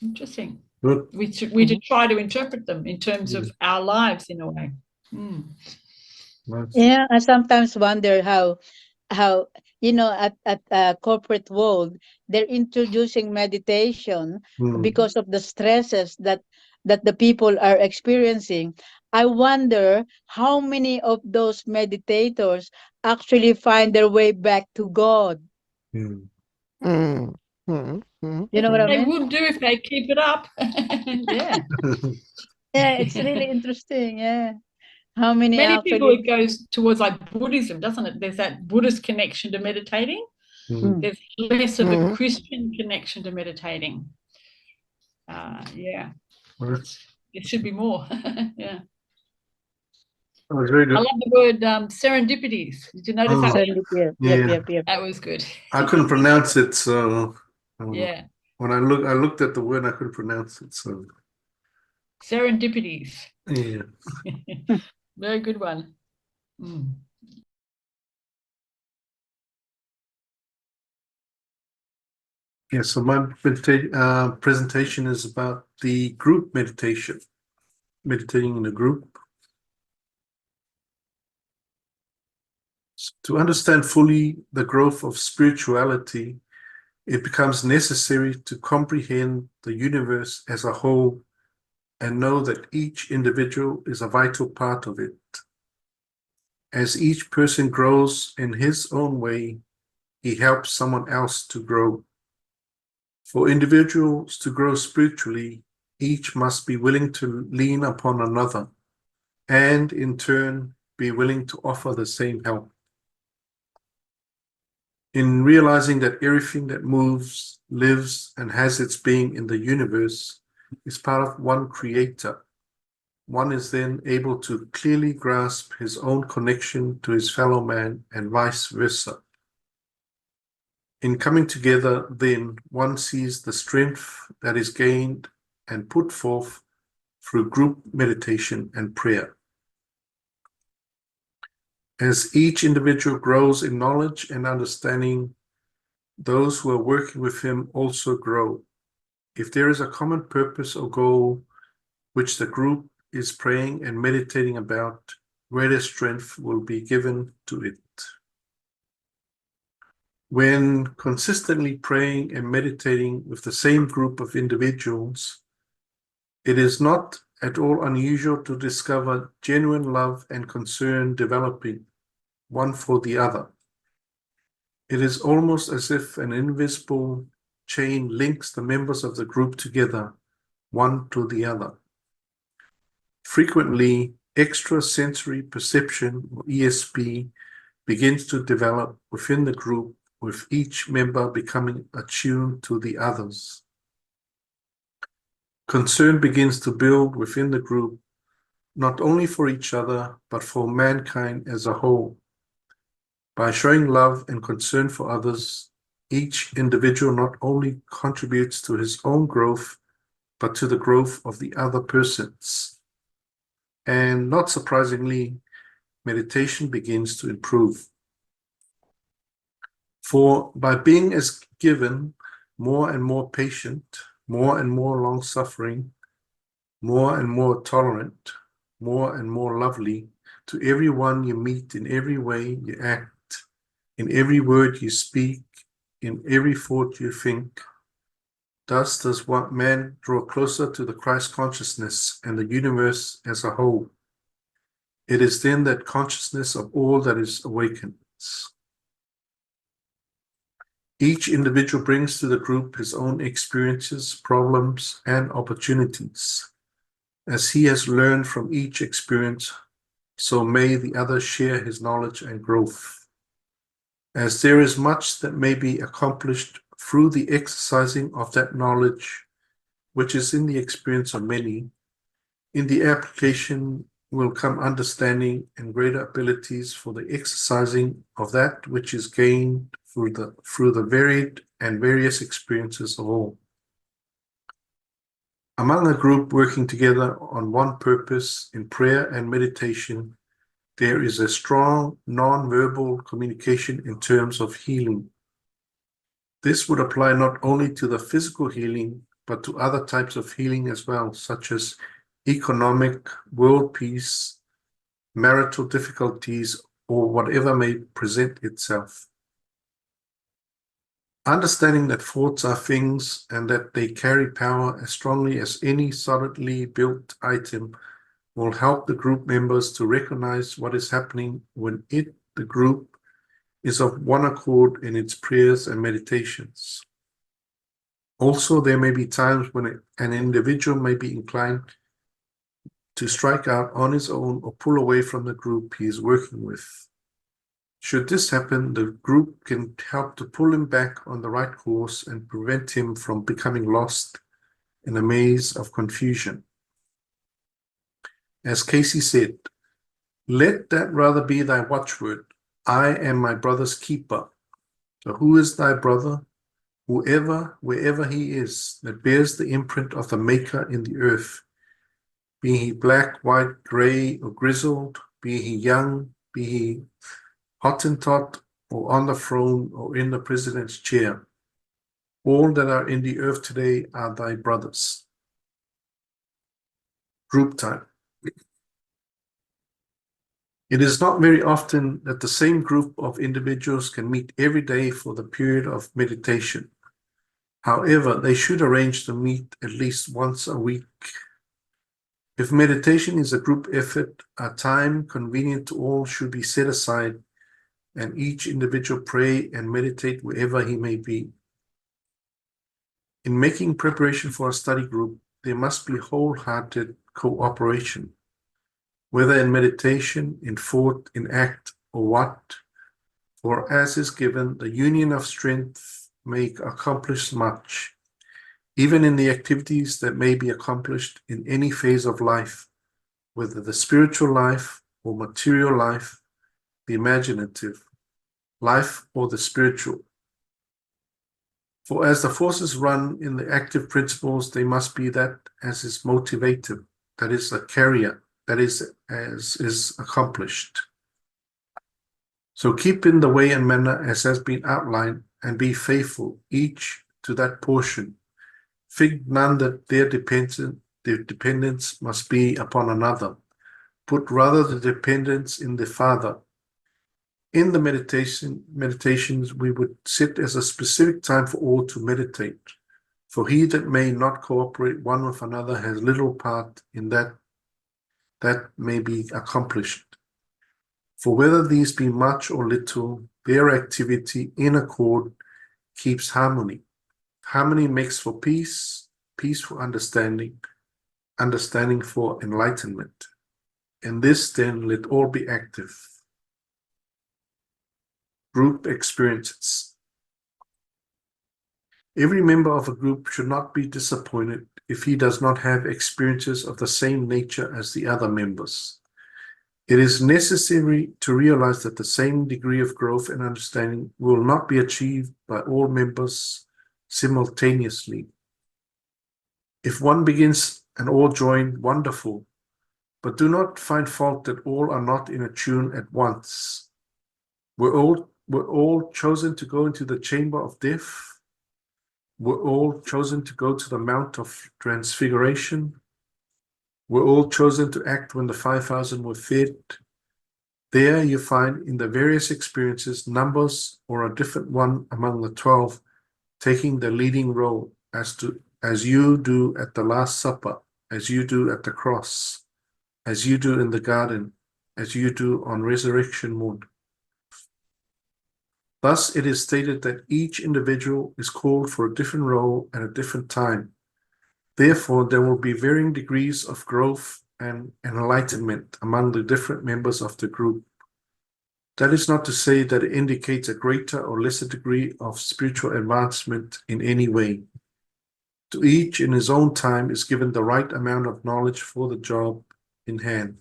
Interesting. Good. We mhm, just try to interpret them in terms of Mm, our lives in a way. Mm. nice. Yeah, I sometimes wonder how at corporate world, they're introducing meditation Mm, because of the stresses that the people are experiencing. I wonder how many of those meditators actually find their way back to God. mm. mhm, mhm, You know what I They mean? would do if they keep it up. Yeah. Yeah, it's really interesting. Yeah, how many Many people, actually? it goes towards like Buddhism, doesn't it? There's that Buddhist connection to meditating. Mm, Mm. There's less of a mhm, Christian connection to meditating. Yeah, nice. there should be more. Yeah. That was very I good. love the word serendipities. Did you notice that Mm, one? Yep, yep, yeah. yep, yep. That was good. I couldn't pronounce it, so Yeah. when I looked at the word, I couldn't pronounce it. So Serendipities. yeah. Very good one. Mm. Yeah, so my presentation is about the group meditation. meditating in a group. To understand fully the growth of spirituality, it becomes necessary to comprehend the universe as a whole and know that each individual is a vital part of it. As each person grows in his own way, he helps someone else to grow. For individuals to grow spiritually, each must be willing to lean upon another and, in turn, be willing to offer the same help. In realizing that everything that moves, lives, and has its being in the universe is part of one creator, one is then able to clearly grasp his own connection to his fellow man and vice versa. In coming together, then, one sees the strength that is gained and put forth through group meditation and prayer. As each individual grows in knowledge and understanding, those who are working with him also grow. If there is a common purpose or goal which the group is praying and meditating about, greater strength will be given to it. When consistently praying and meditating with the same group of individuals, it is not at all unusual to discover genuine love and concern developing, one for the other. It is almost as if an invisible chain links the members of the group together, one to the other. Frequently, extrasensory perception, or ESP, begins to develop within the group, with each member becoming attuned to the others. Concern begins to build within the group, not only for each other, but for mankind as a whole. By showing love and concern for others, each individual not only contributes to his own growth, but to the growth of the other persons. And not surprisingly, meditation begins to improve. For by being as given, more and more patient, more and more long-suffering, more and more tolerant, more and more lovely, to everyone you meet, in every way you act, in every word you speak, in every thought you think, thus does one man draw closer to the Christ consciousness and the universe as a whole. It is then that consciousness of all that is awakens. Each individual brings to the group his own experiences, problems, and opportunities. As he has learned from each experience, so may the other share his knowledge and growth. As there is much that may be accomplished through the exercising of that knowledge, which is in the experience of many, in the application will come understanding and greater abilities for the exercising of that which is gained through the varied and various experiences of all. Among a group working together on one purpose in prayer and meditation, there is a strong non-verbal communication in terms of healing. This would apply not only to the physical healing, but to other types of healing as well, such as economic, world peace, marital difficulties, or whatever may present itself. Understanding that thoughts are things and that they carry power as strongly as any solidly built item will help the group members to recognize what is happening when the group, is of one accord in its prayers and meditations. Also, there may be times when an individual may be inclined to strike out on his own or pull away from the group he is working with. Should this happen, the group can help to pull him back on the right course and prevent him from becoming lost in a maze of confusion. As Cayce said, "Let that rather be thy watchword. I am my brother's keeper." So who is thy brother? Whoever, wherever he is, that bears the imprint of the Maker in the earth, be he black, white, grey, or grizzled, be he young, be he Hottentot, or on the throne, or in the president's chair. All that are in the earth today are thy brothers. Group time. It is not very often that the same group of individuals can meet every day for the period of meditation. However, they should arrange to meet at least once a week. If meditation is a group effort, a time convenient to all should be set aside, and each individual pray and meditate wherever he may be. In making preparation for a study group, there must be wholehearted cooperation, whether in meditation, in thought, in act, or what. For as is given, the union of strength may accomplish much, even in the activities that may be accomplished in any phase of life, whether the spiritual life or material life, the imaginative life or the spiritual. For as the forces run in the active principles, they must be that as is motivative, that is a carrier, that is as is accomplished. So keep in the way and manner as has been outlined, and be faithful, each to that portion. Think none that their dependence must be upon another. Put rather the dependence in the Father. In the meditations, we would set as a specific time for all to meditate. For he that may not cooperate one with another has little part in that may be accomplished. For whether these be much or little, their activity in accord keeps harmony. Harmony makes for peace, peace for understanding, understanding for enlightenment. In this then let all be active. Group experiences. Every member of a group should not be disappointed if he does not have experiences of the same nature as the other members. It is necessary to realize that the same degree of growth and understanding will not be achieved by all members simultaneously. If one begins and all join, wonderful, but do not find fault that all are not in a tune at once. We're all chosen to go into the chamber of death. We're all chosen to go to the Mount of Transfiguration. We're all chosen to act when the 5,000 were fed. There you find in the various experiences numbers or a different one among the 12 taking the leading role as you do at the Last Supper, as you do at the cross, as you do in the garden, as you do on resurrection morn. Thus it is stated that each individual is called for a different role at a different time. Therefore, there will be varying degrees of growth and enlightenment among the different members of the group. That is not to say that it indicates a greater or lesser degree of spiritual advancement in any way. To each in his own time is given the right amount of knowledge for the job in hand.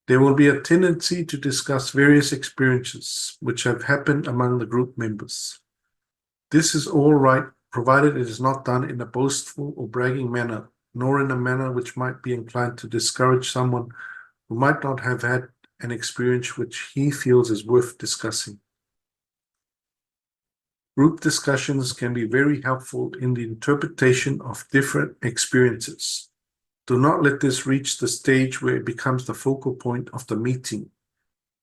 There will be a tendency to discuss various experiences which have happened among the group members. This is all right, provided it is not done in a boastful or bragging manner, nor in a manner which might be inclined to discourage someone who might not have had an experience which he feels is worth discussing. Group discussions can be very helpful in the interpretation of different experiences. Do not let this reach the stage where it becomes the focal point of the meeting,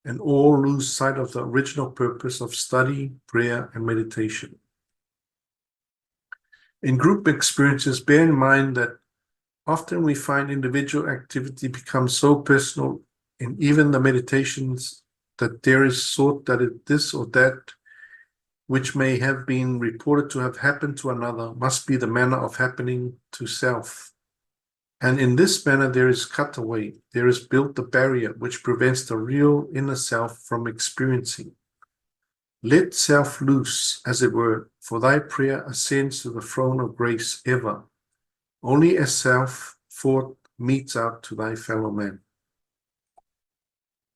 and all lose sight of the original purpose of study, prayer, and meditation. In group experiences, bear in mind that often we find individual activity become so personal in even the meditations that there is thought that this or that which may have been reported to have happened to another must be the manner of happening to self. And in this manner there is cut away, there is built the barrier which prevents the real inner self from experiencing. Let self loose, as it were, for thy prayer ascends to the throne of grace ever, only as self thought meets out to thy fellow man.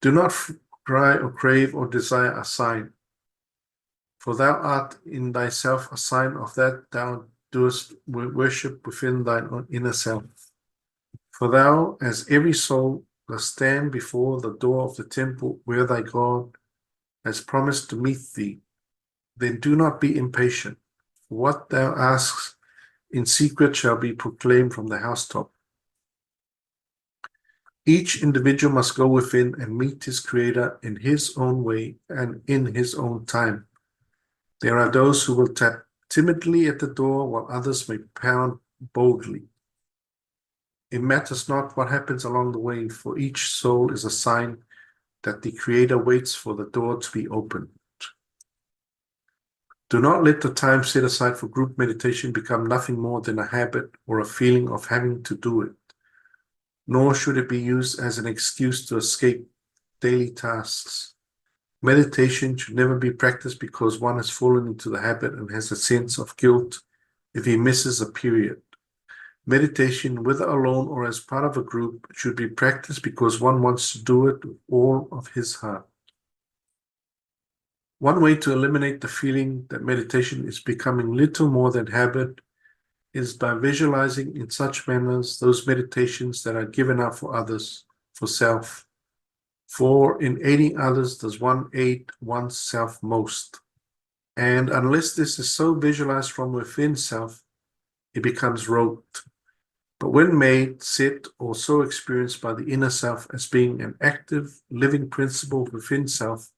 Do not cry or crave or desire a sign, for thou art in thyself a sign of that thou doest worship within thine own inner self. For thou, as every soul, dost stand before the door of the temple where thy God has promised to meet thee. Then do not be impatient. For what thou askest in secret shall be proclaimed from the housetop. Each individual must go within and meet his Creator in his own way and in his own time. There are those who will tap timidly at the door, while others may pound boldly. It matters not what happens along the way, for each soul is a sign that the Creator waits for the door to be opened. Do not let the time set aside for group meditation become nothing more than a habit or a feeling of having to do it, nor should it be used as an excuse to escape daily tasks. Meditation should never be practiced because one has fallen into the habit and has a sense of guilt if he misses a period. Meditation, whether alone or as part of a group, should be practiced because one wants to do it with all of his heart. One way to eliminate the feeling that meditation is becoming little more than habit is by visualizing in such manners those meditations that are given up for others, for self. For in aiding others does one aid oneself most. And unless this is so visualized from within self, it becomes rote. But when made, set, or so experienced by the inner self as being an active, living principle within self,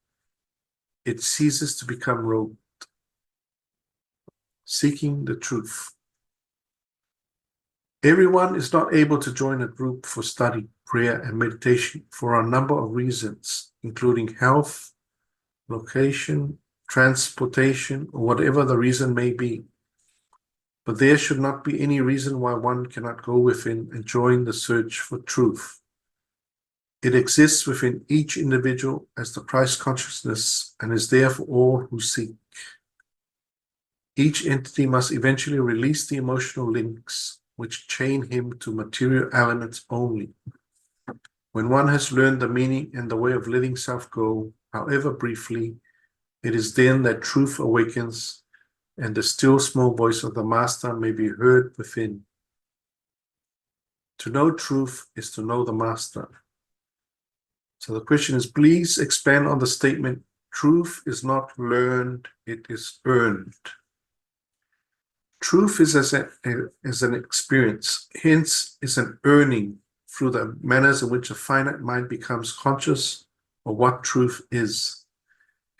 it ceases to become rote. Seeking the truth. Everyone is not able to join a group for study, prayer, and meditation for a number of reasons, including health, location, transportation, or whatever the reason may be. But there should not be any reason why one cannot go within and join the search for truth. It exists within each individual as the Christ consciousness and is there for all who seek. Each entity must eventually release the emotional links which chain him to material elements only. When one has learned the meaning and the way of letting self go, however briefly, it is then that truth awakens and the still small voice of the Master may be heard within. To know truth is to know the Master. So the question is, please expand on the statement, truth is not learned, it is earned. Truth is as an experience, hence is an earning through the manners in which a finite mind becomes conscious of what truth is.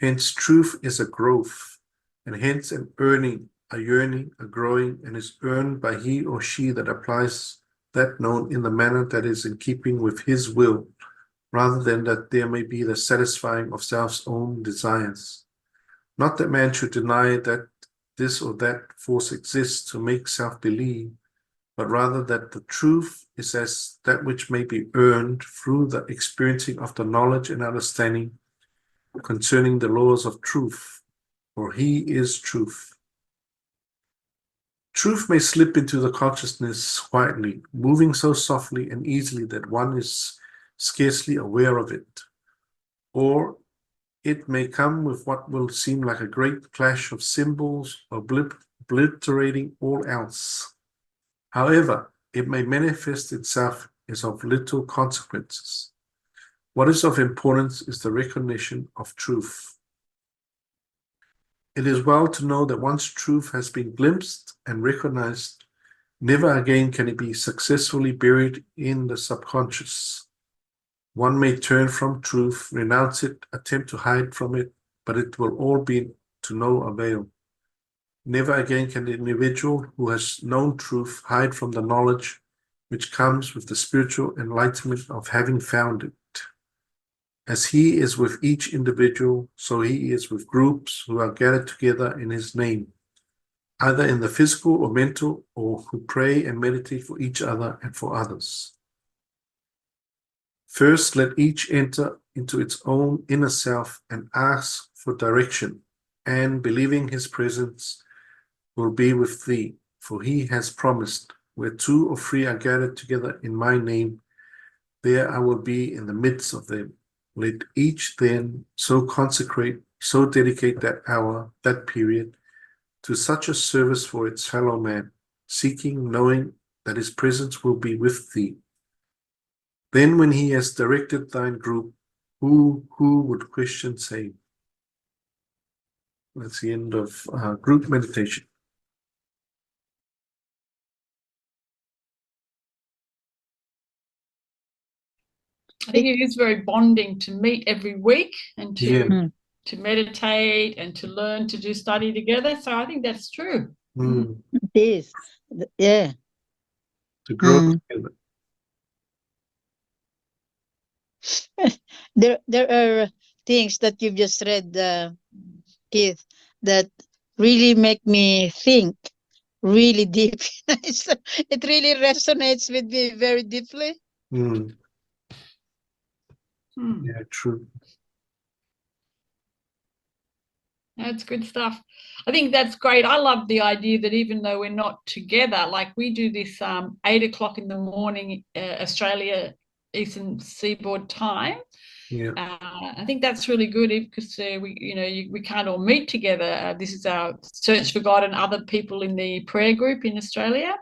Hence, truth is a growth, and hence an earning, a yearning, a growing, and is earned by he or she that applies that known in the manner that is in keeping with his will, rather than that there may be the satisfying of self's own desires. Not that man should deny that this or that force exists to make self believe, but rather that the truth is as that which may be earned through the experiencing of the knowledge and understanding concerning the laws of truth, for he is truth. Truth may slip into the consciousness quietly, moving so softly and easily that one is scarcely aware of it, or it may come with what will seem like a great clash of cymbals, obliterating all else. However, it may manifest itself as of little consequences. What is of importance is the recognition of truth. It is well to know that once truth has been glimpsed and recognized, never again can it be successfully buried in the subconscious. One may turn from truth, renounce it, attempt to hide from it, but it will all be to no avail. Never again can the individual who has known truth hide from the knowledge which comes with the spiritual enlightenment of having found it. As he is with each individual, so he is with groups who are gathered together in his name, either in the physical or mental, or who pray and meditate for each other and for others. First, let each enter into its own inner self and ask for direction, and believing his presence will be with thee, for he has promised, where two or three are gathered together in my name, there I will be in the midst of them. Let each then so consecrate, so dedicate that hour, that period, to such a service for its fellow man, seeking, knowing that his presence will be with thee. Then when he has directed thine group, who would question say? That's the end of group meditation. I think it is very bonding to meet every week and Yeah. to meditate and to learn to do study together. So I think that's true. Mm. It is. Yeah. To grow Mm. together. There are things that you've just read, Keith, that really make me think really deep. It really resonates with me very deeply. Mm. Hmm. Yeah, true. That's good stuff. I think that's great. I love the idea that even though we're not together, like we do this 8 o'clock in the morning, Australia Eastern Seaboard time. Yeah. I think that's really good because we can't all meet together. This is our Search for God and other people in the prayer group in Australia,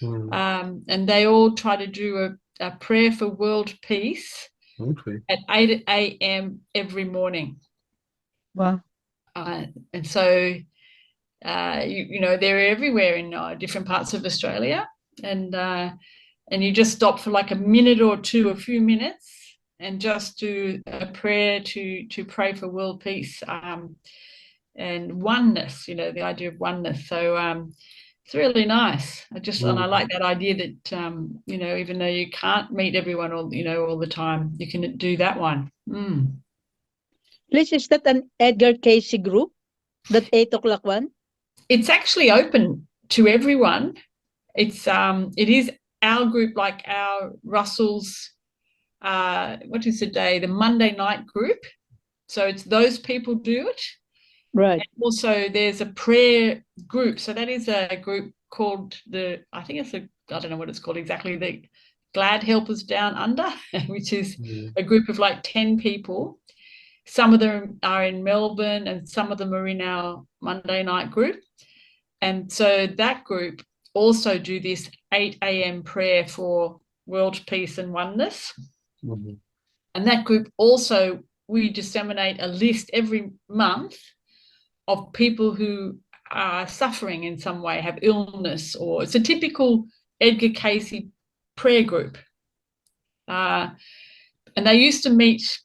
Mm. and they all try to do a prayer for world peace Okay. at 8 a.m. every morning. Wow. And so they're everywhere in different parts of Australia, and you just stop for like a minute or two, a few minutes, and just do a prayer to pray for world peace and oneness. The idea of oneness. So it's really nice. And I like that idea that even though you can't meet everyone all the time, you can do that one. Liz, is that an Edgar Cayce group? That 8 o'clock one? It's actually open to everyone. It is our group, like our Russell's what is the day? The Monday night group. So it's those people do it. Right. And also there's a prayer group. So that is a group called I don't know what it's called exactly, the Glad Helpers Down Under, which is a group of like 10 people. Some of them are in Melbourne and some of them are in our Monday night group. And so that group also do this 8 a.m. prayer for world peace and oneness. Mm-hmm. And that group also, we disseminate a list every month of people who are suffering in some way, have illness, or it's a typical Edgar Cayce prayer group. And they used to meet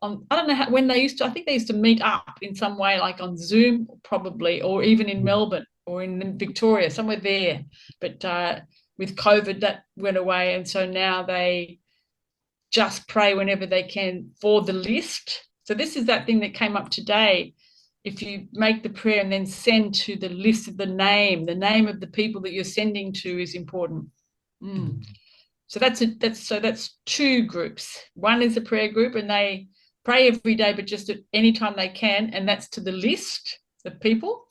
on, I don't know when they used to, I think they used to meet up in some way, like on Zoom probably, or even in Melbourne or in Victoria, somewhere there. But with COVID, that went away. And so now they just pray whenever they can for the list. So this is that thing that came up today. If you make the prayer and then send to the list of the name of the people that you're sending to is important. So that's two groups. One is a prayer group and they pray every day, but just at any time they can, and that's to the list of people.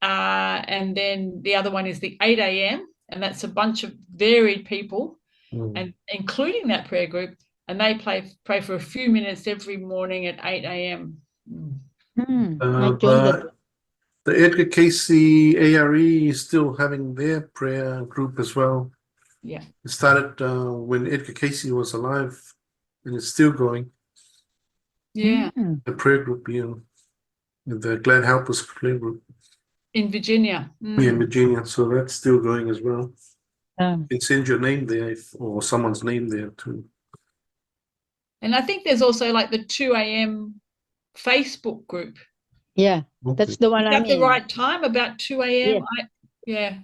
And then the other one is the 8 a.m. and that's a bunch of varied people, and including that prayer group, and they pray for a few minutes every morning at 8 a.m. I joined that. The Edgar Cayce ARE is still having their prayer group as well. Yeah. It started when Edgar Cayce was alive, and it's still going. Yeah. The prayer group, the Glad Helpers prayer group. In Virginia. Yeah, in Virginia. So that's still going as well. You can send your name there or someone's name there too. And I think there's also like the 2 a.m. Facebook group. Yeah, that's the one Is I'm that the in. right time, about 2 a.m.? Yeah.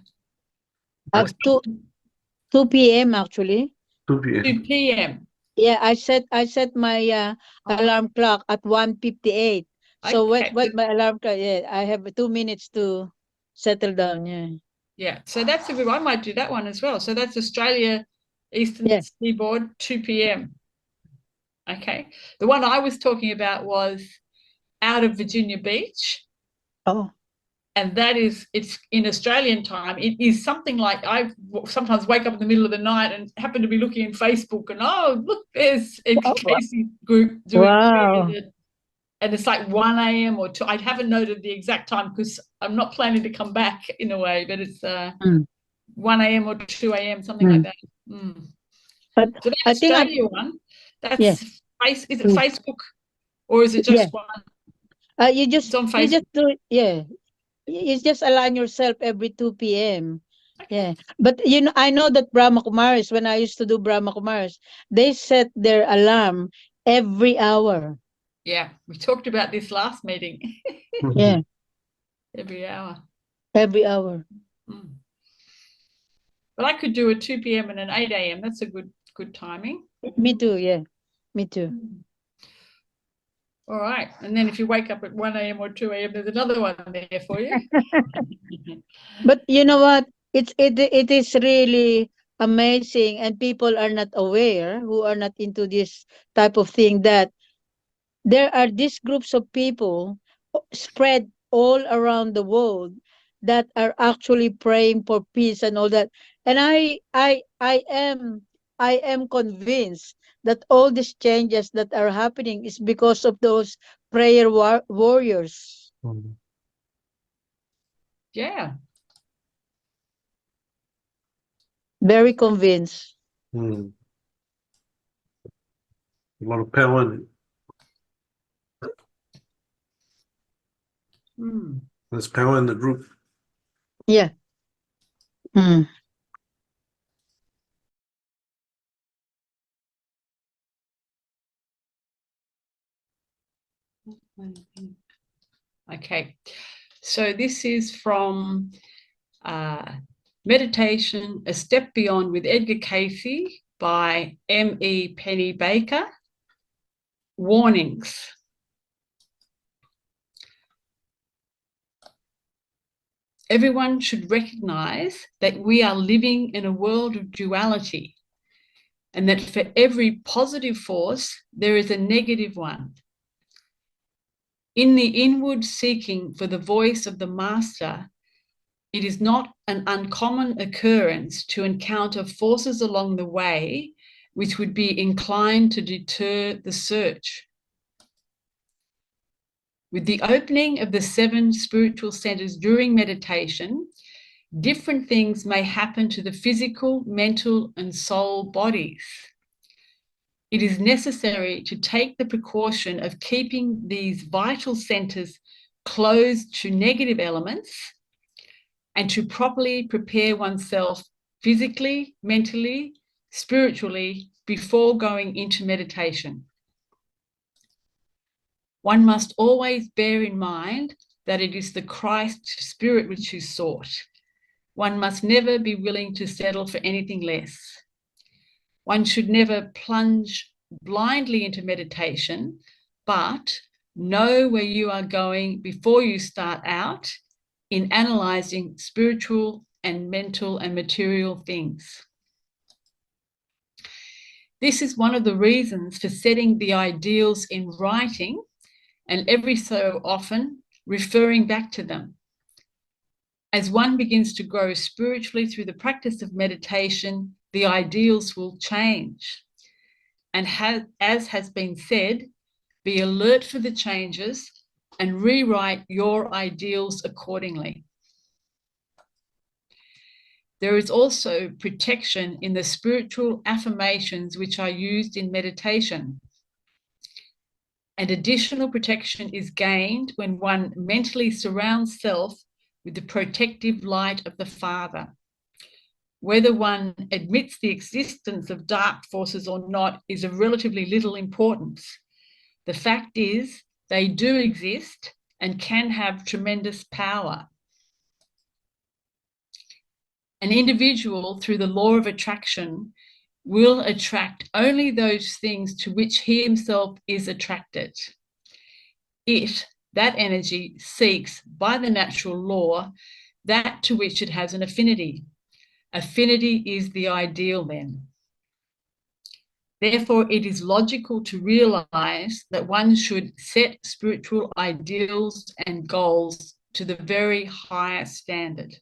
Yeah. 2 p.m. actually. 2 p.m. 2 p.m. Yeah, I set my alarm clock at 1:58. So Okay. what my alarm clock? Yeah, I have 2 minutes to settle down. Yeah. Yeah. So that's a good one. I might do that one as well. So that's Australia Eastern Seaboard, 2 p.m. Okay. The one I was talking about was out of Virginia Beach. Oh. And it's in Australian time. It is something like, I sometimes wake up in the middle of the night and happen to be looking in Facebook and, oh, look, there's Edgar Cayce group doing prayer. And it's like 1 a.m. or 2. I haven't noted the exact time because I'm not planning to come back in a way, but it's 1 a.m. or 2 a.m., something like that. But so that's I think Australia one. That's is it Facebook or is it just one? You It's on Facebook. you just do it. Yeah. You just align yourself every 2 p.m. Yeah. But I know that Brahma Kumaris, when I used to do Brahma Kumaris, they set their alarm every hour. Yeah, we talked about this last meeting. Yeah, Every hour. every hour. Mm. But I could do a 2 p.m. and an 8 a.m. That's a good timing. Me too, yeah. Me too. All right. And then if you wake up at 1 a.m. or 2 a.m., there's another one there for you. But you know what? It is really amazing, and people are not aware, who are not into this type of thing, that there are these groups of people spread all around the world that are actually praying for peace and all that. And I am convinced that all these changes that are happening is because of those prayer warriors. Yeah. Very convinced. A lot of power in it. Mm. There's power in the group. Yeah. Mm. Okay. So this is from Meditation, A Step Beyond with Edgar Cayce by M.E. Penny Baker. Warnings. Everyone should recognize that we are living in a world of duality, and that for every positive force, there is a negative one. In the inward seeking for the voice of the Master, it is not an uncommon occurrence to encounter forces along the way which would be inclined to deter the search. With the opening of the 7 spiritual centers during meditation, different things may happen to the physical, mental, and soul bodies. It is necessary to take the precaution of keeping these vital centers closed to negative elements and to properly prepare oneself physically, mentally, spiritually before going into meditation. One must always bear in mind that it is the Christ spirit which is sought. One must never be willing to settle for anything less. One should never plunge blindly into meditation, but know where you are going before you start out in analyzing spiritual and mental and material things. This is one of the reasons for setting the ideals in writing and every so often referring back to them. As one begins to grow spiritually through the practice of meditation, the ideals will change. And as has been said, be alert for the changes and rewrite your ideals accordingly. There is also protection in the spiritual affirmations which are used in meditation. And additional protection is gained when one mentally surrounds self with the protective light of the Father. Whether one admits the existence of dark forces or not is of relatively little importance. The fact is, they do exist and can have tremendous power. An individual, through the law of attraction, will attract only those things to which he himself is attracted. That energy, seeks by the natural law that to which it has an affinity. Affinity is the ideal then. Therefore, it is logical to realize that one should set spiritual ideals and goals to the very highest standard.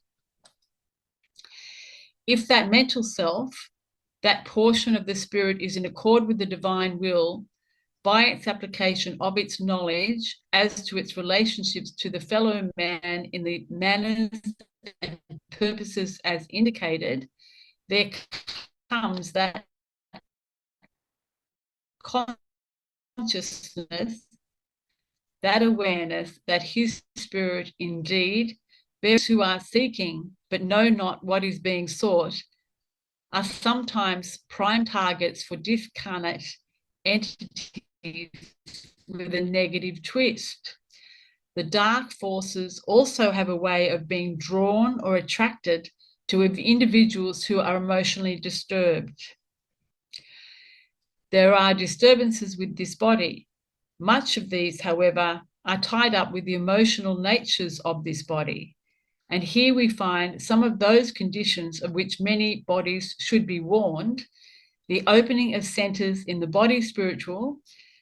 If that mental self, that portion of the spirit, is in accord with the divine will, by its application of its knowledge as to its relationships to the fellow man in the manners and purposes as indicated, there comes that consciousness, that awareness that his spirit indeed Those who are seeking but know not what is being sought are sometimes prime targets for discarnate entities with a negative twist. The dark forces also have a way of being drawn or attracted to individuals who are emotionally disturbed. There are disturbances with this body. Much of these, however, are tied up with the emotional natures of this body. And here we find some of those conditions of which many bodies should be warned: the opening of centers in the body spiritual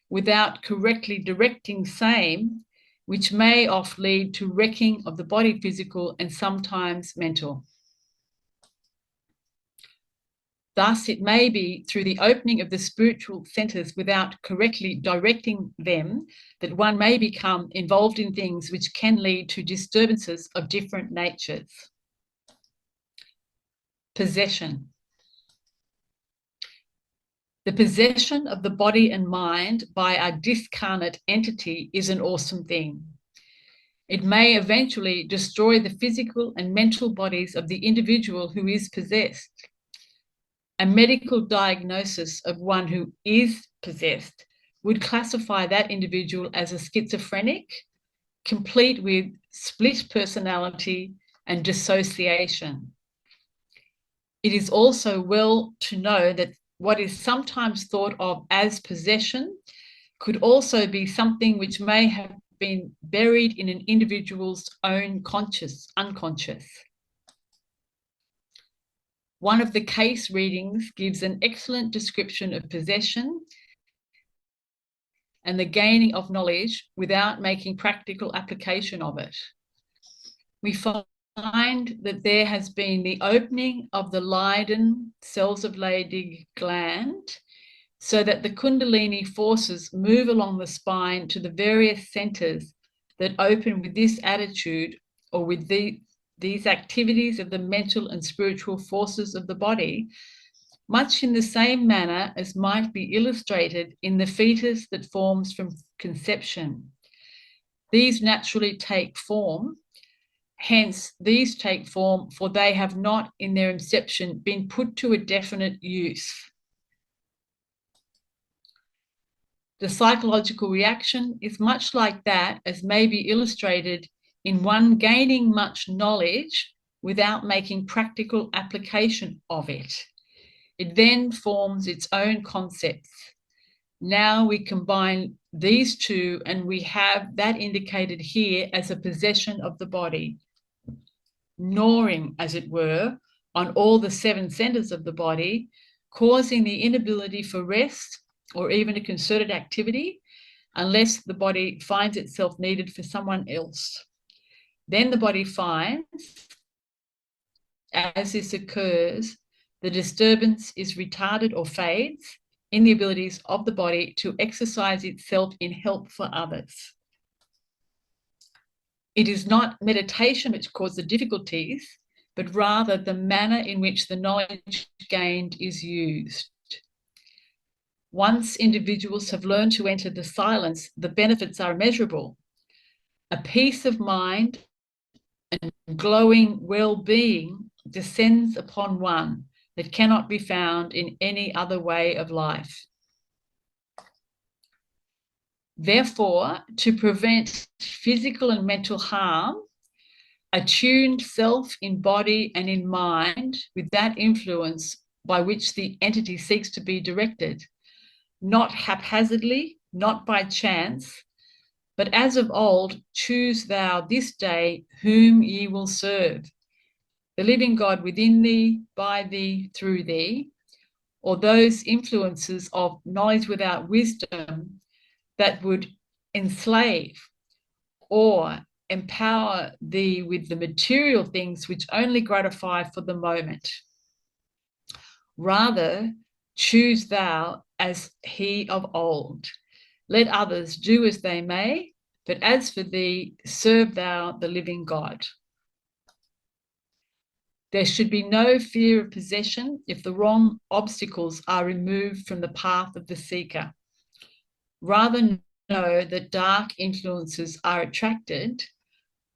without correctly directing same, which may often lead to wrecking of the body physical and sometimes mental. Thus, it may be through the opening of the spiritual centers without correctly directing them that one may become involved in things which can lead to disturbances of different natures. Possession. The possession of the body and mind by a discarnate entity is an awesome thing. It may eventually destroy the physical and mental bodies of the individual who is possessed. A medical diagnosis of one who is possessed would classify that individual as a schizophrenic, complete with split personality and dissociation. It is also well to know that what is sometimes thought of as possession could also be something which may have been buried in an individual's own unconscious. One of the Cayce readings gives an excellent description of possession and the gaining of knowledge without making practical application of it. We find that there has been the opening of the Leyden cells of Leydig gland so that the Kundalini forces move along the spine to the various centers that open with this attitude or with these activities of the mental and spiritual forces of the body, much in the same manner as might be illustrated in the fetus that forms from conception. These naturally take form, hence these take form, for they have not in their inception been put to a definite use. The psychological reaction is much like that as may be illustrated in one gaining much knowledge without making practical application of it. It then forms its own concepts. Now we combine these two and we have that indicated here as a possession of the body, gnawing, as it were, on all the 7 centers of the body, causing the inability for rest or even a concerted activity unless the body finds itself needed for someone else. Then the body finds, as this occurs, the disturbance is retarded or fades in the abilities of the body to exercise itself in help for others. It is not meditation which causes the difficulties, but rather the manner in which the knowledge gained is used. Once individuals have learned to enter the silence, the benefits are immeasurable. A peace of mind and glowing well-being descends upon one that cannot be found in any other way of life. Therefore, to prevent physical and mental harm, a tuned self in body and in mind with that influence by which the entity seeks to be directed, not haphazardly, not by chance, but as of old, choose thou this day whom ye will serve, the living God within thee, by thee, through thee, or those influences of knowledge without wisdom that would enslave or empower thee with the material things which only gratify for the moment. Rather, choose thou as he of old. Let others do as they may, but as for thee, serve thou the living God. There should be no fear of possession if the wrong obstacles are removed from the path of the seeker. Rather know that dark influences are attracted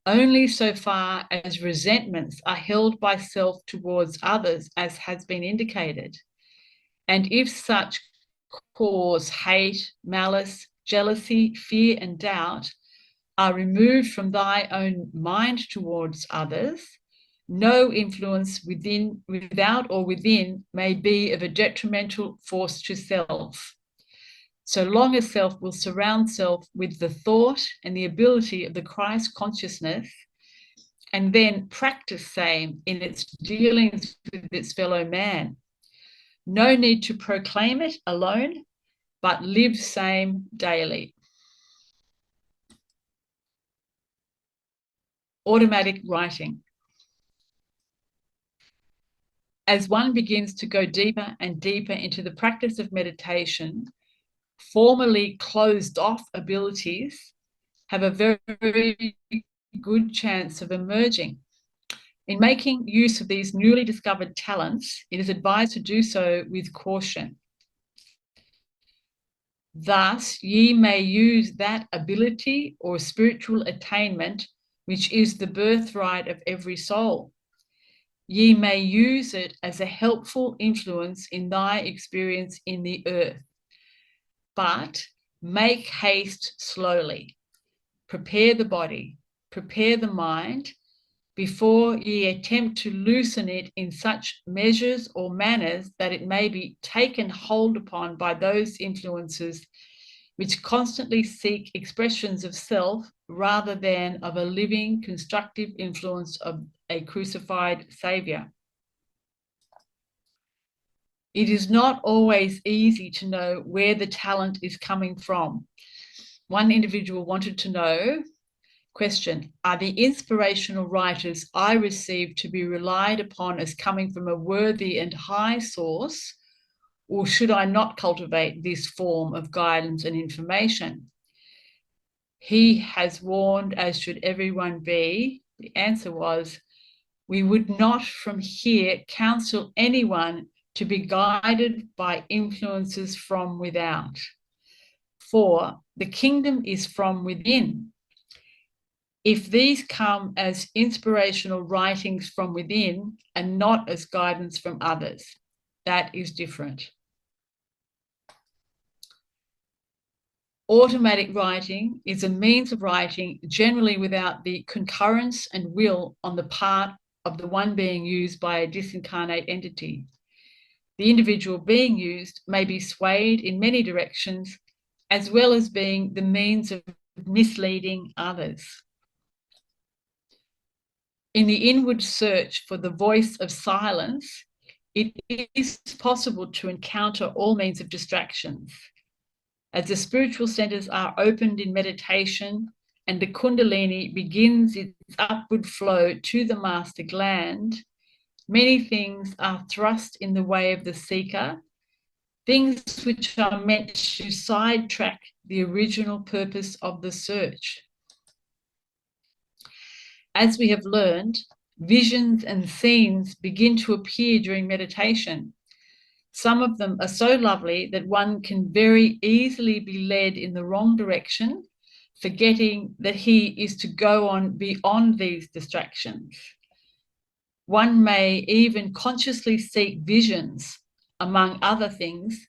only so far as resentments are held by self towards others, as has been indicated. And if such cause hate, malice, jealousy, fear, and doubt are removed from thy own mind towards others, no influence without or within may be of a detrimental force to self, so long as self will surround self with the thought and the ability of the Christ consciousness, and then practice same in its dealings with its fellow man. No need to proclaim it alone, but live same daily. Automatic writing. As one begins to go deeper and deeper into the practice of meditation, formerly closed off abilities have a very good chance of emerging. In making use of these newly discovered talents, it is advised to do so with caution. Thus, ye may use that ability or spiritual attainment which is the birthright of every soul. Ye may use it as a helpful influence in thy experience in the earth. But make haste slowly. Prepare the body, prepare the mind, before ye attempt to loosen it in such measures or manners that it may be taken hold upon by those influences which constantly seek expressions of self rather than of a living, constructive influence of a crucified Saviour. It is not always easy to know where the talent is coming from. One individual wanted to know, question, are the inspirational writers I receive to be relied upon as coming from a worthy and high source, or should I not cultivate this form of guidance and information? He has warned, as should everyone be. The answer was, we would not from here counsel anyone to be guided by influences from without. For the kingdom is from within. If these come as inspirational writings from within and not as guidance from others, that is different. Automatic writing is a means of writing generally without the concurrence and will on the part of the one being used by a disincarnate entity. The individual being used may be swayed in many directions, as well as being the means of misleading others. In the inward search for the voice of silence, it is possible to encounter all means of distractions. As the spiritual centers are opened in meditation and the Kundalini begins its upward flow to the master gland, many things are thrust in the way of the seeker, things which are meant to sidetrack the original purpose of the search. As we have learned, visions and scenes begin to appear during meditation. Some of them are so lovely that one can very easily be led in the wrong direction, forgetting that he is to go on beyond these distractions. One may even consciously seek visions, among other things,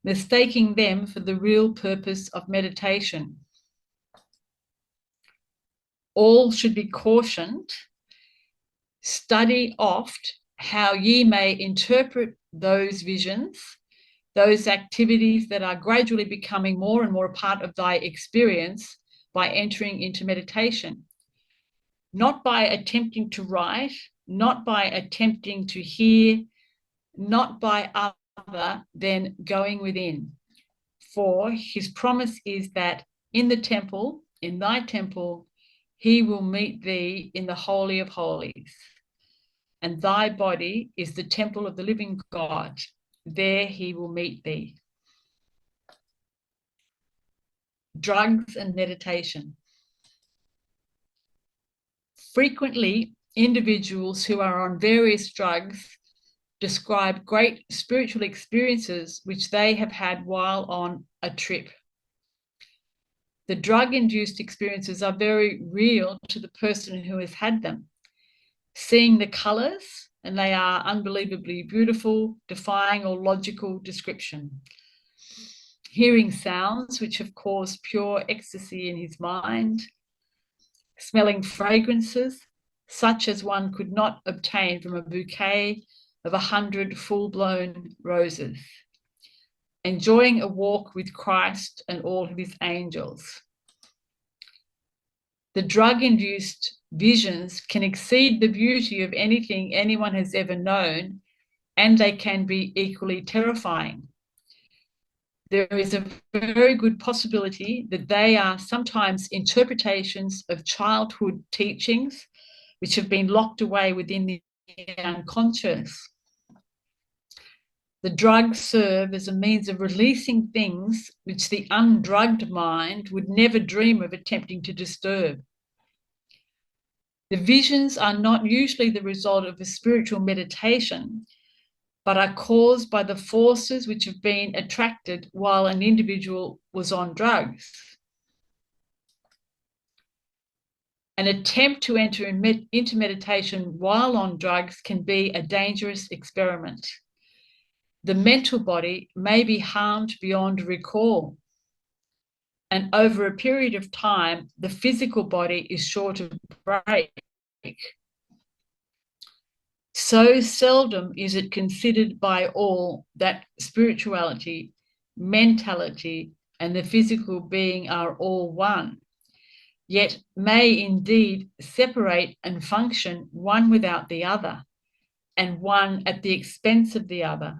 mistaking them for the real purpose of meditation. All should be cautioned. Study oft how ye may interpret those visions, those activities that are gradually becoming more and more a part of thy experience by entering into meditation. Not by attempting to write, not by attempting to hear, not by other than going within. For his promise is that in the temple, in thy temple, he will meet thee in the Holy of Holies. And thy body is the temple of the living God. There he will meet thee. Drugs and meditation. Frequently, individuals who are on various drugs describe great spiritual experiences which they have had while on a trip. The drug-induced experiences are very real to the person who has had them. Seeing the colors, and they are unbelievably beautiful, defying all logical description. Hearing sounds which have caused pure ecstasy in his mind. Smelling fragrances such as one could not obtain from a bouquet of 100 full-blown roses. Enjoying a walk with Christ and all of his angels. The drug-induced visions can exceed the beauty of anything anyone has ever known, and they can be equally terrifying. There is a very good possibility that they are sometimes interpretations of childhood teachings which have been locked away within the unconscious. The drugs serve as a means of releasing things which the undrugged mind would never dream of attempting to disturb. The visions are not usually the result of a spiritual meditation, but are caused by the forces which have been attracted while an individual was on drugs. An attempt to enter into meditation while on drugs can be a dangerous experiment. The mental body may be harmed beyond recall. And over a period of time, the physical body is sure to break. So seldom is it considered by all that spirituality, mentality, and the physical being are all one, yet may indeed separate and function one without the other, and one at the expense of the other.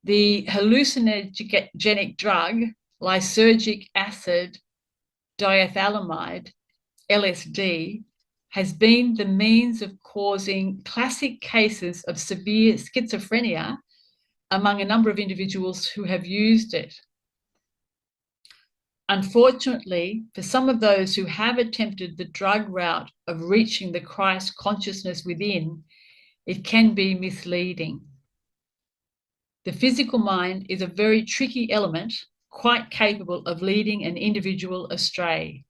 The hallucinogenic drug, lysergic acid diethylamide, LSD, has been the means of causing classic cases of severe schizophrenia among a number of individuals who have used it. Unfortunately, for some of those who have attempted the drug route of reaching the Christ consciousness within, it can be misleading. The physical mind is a very tricky element, quite capable of leading an individual astray.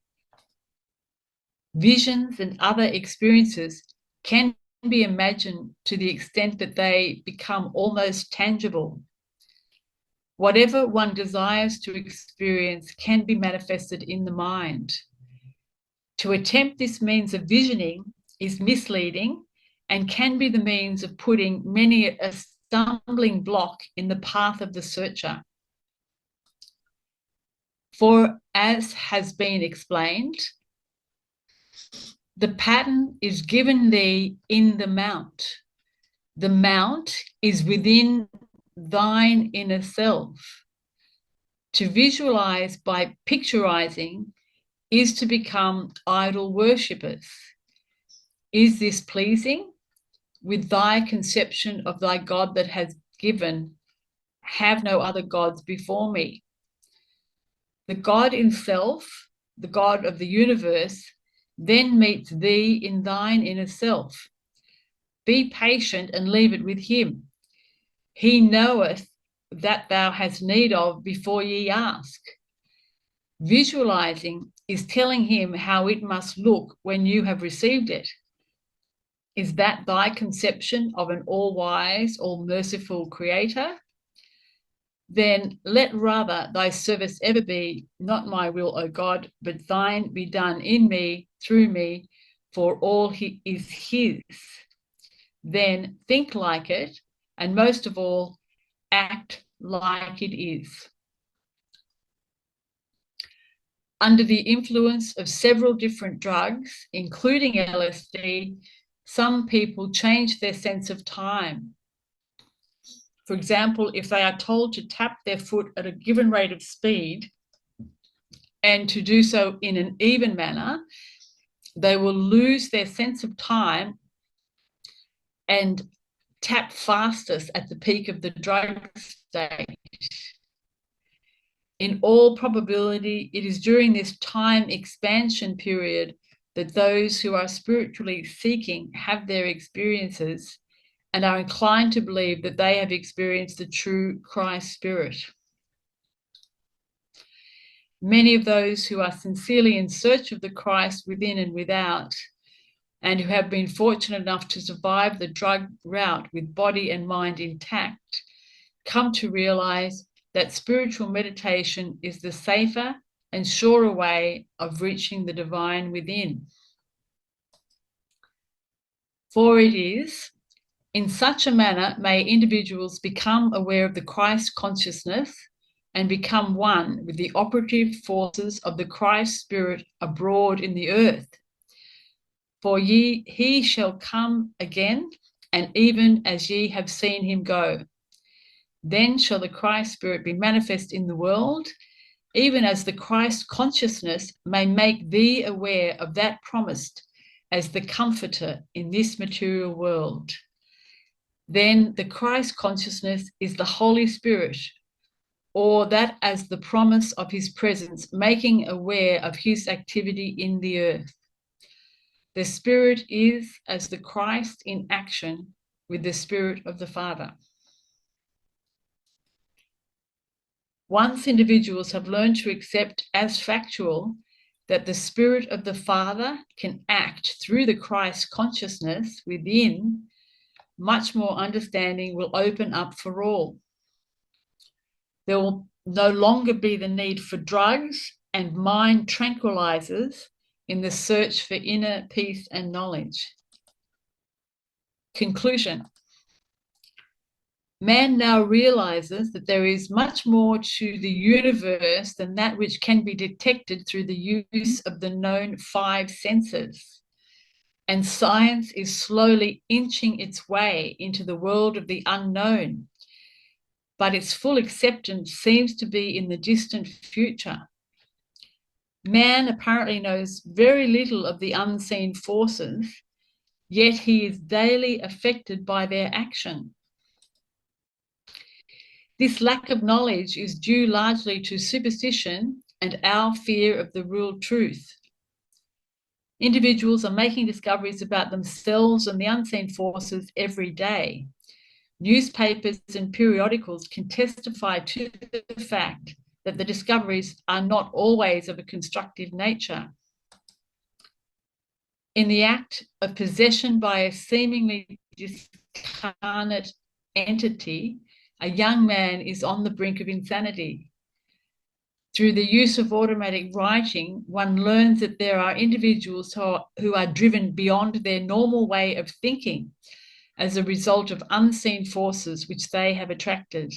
Visions and other experiences can be imagined to the extent that they become almost tangible. Whatever one desires to experience can be manifested in the mind. To attempt this means of visioning is misleading and can be the means of putting many a stumbling block in the path of the searcher. For as has been explained, the pattern is given thee in the mount. The mount is within thine inner self. To visualize by picturizing is to become idol worshippers. Is this pleasing? With thy conception of thy God that has given, have no other gods before me. The God himself, the God of the universe, then meets thee in thine inner self. Be patient and leave it with him. He knoweth that thou hast need of before ye ask. Visualizing is telling him how it must look when you have received it. Is that thy conception of an all-wise, all-merciful creator? Then let rather thy service ever be, not my will, O God, but thine be done in me, through me, for all is his. Then think like it, and most of all, act like it is. Under the influence of several different drugs, including LSD, some people change their sense of time. For example, if they are told to tap their foot at a given rate of speed and to do so in an even manner, they will lose their sense of time and tap fastest at the peak of the drug stage. In all probability, it is during this time expansion period that those who are spiritually seeking have their experiences and are inclined to believe that they have experienced the true Christ spirit. Many of those who are sincerely in search of the Christ within and without, and who have been fortunate enough to survive the drug route with body and mind intact, come to realize that spiritual meditation is the safer and surer way of reaching the divine within. For it is, in such a manner may individuals become aware of the Christ consciousness and become one with the operative forces of the Christ Spirit abroad in the earth. For he shall come again, and even as ye have seen him go, then shall the Christ Spirit be manifest in the world, even as the Christ consciousness may make thee aware of that promised as the comforter in this material world. Then the Christ consciousness is the Holy Spirit, or that as the promise of his presence, making aware of his activity in the earth. The Spirit is as the Christ in action with the Spirit of the Father. Once individuals have learned to accept as factual that the Spirit of the Father can act through the Christ consciousness within, much more understanding will open up for all. There will no longer be the need for drugs and mind tranquilizers in the search for inner peace and knowledge. Conclusion. Man now realizes that there is much more to the universe than that which can be detected through the use of the known five senses. And science is slowly inching its way into the world of the unknown. But its full acceptance seems to be in the distant future. Man apparently knows very little of the unseen forces, yet he is daily affected by their action. This lack of knowledge is due largely to superstition and our fear of the real truth. Individuals are making discoveries about themselves and the unseen forces every day. Newspapers and periodicals can testify to the fact that the discoveries are not always of a constructive nature. In the act of possession by a seemingly discarnate entity, a young man is on the brink of insanity. Through the use of automatic writing, one learns that there are individuals who are driven beyond their normal way of thinking as a result of unseen forces which they have attracted.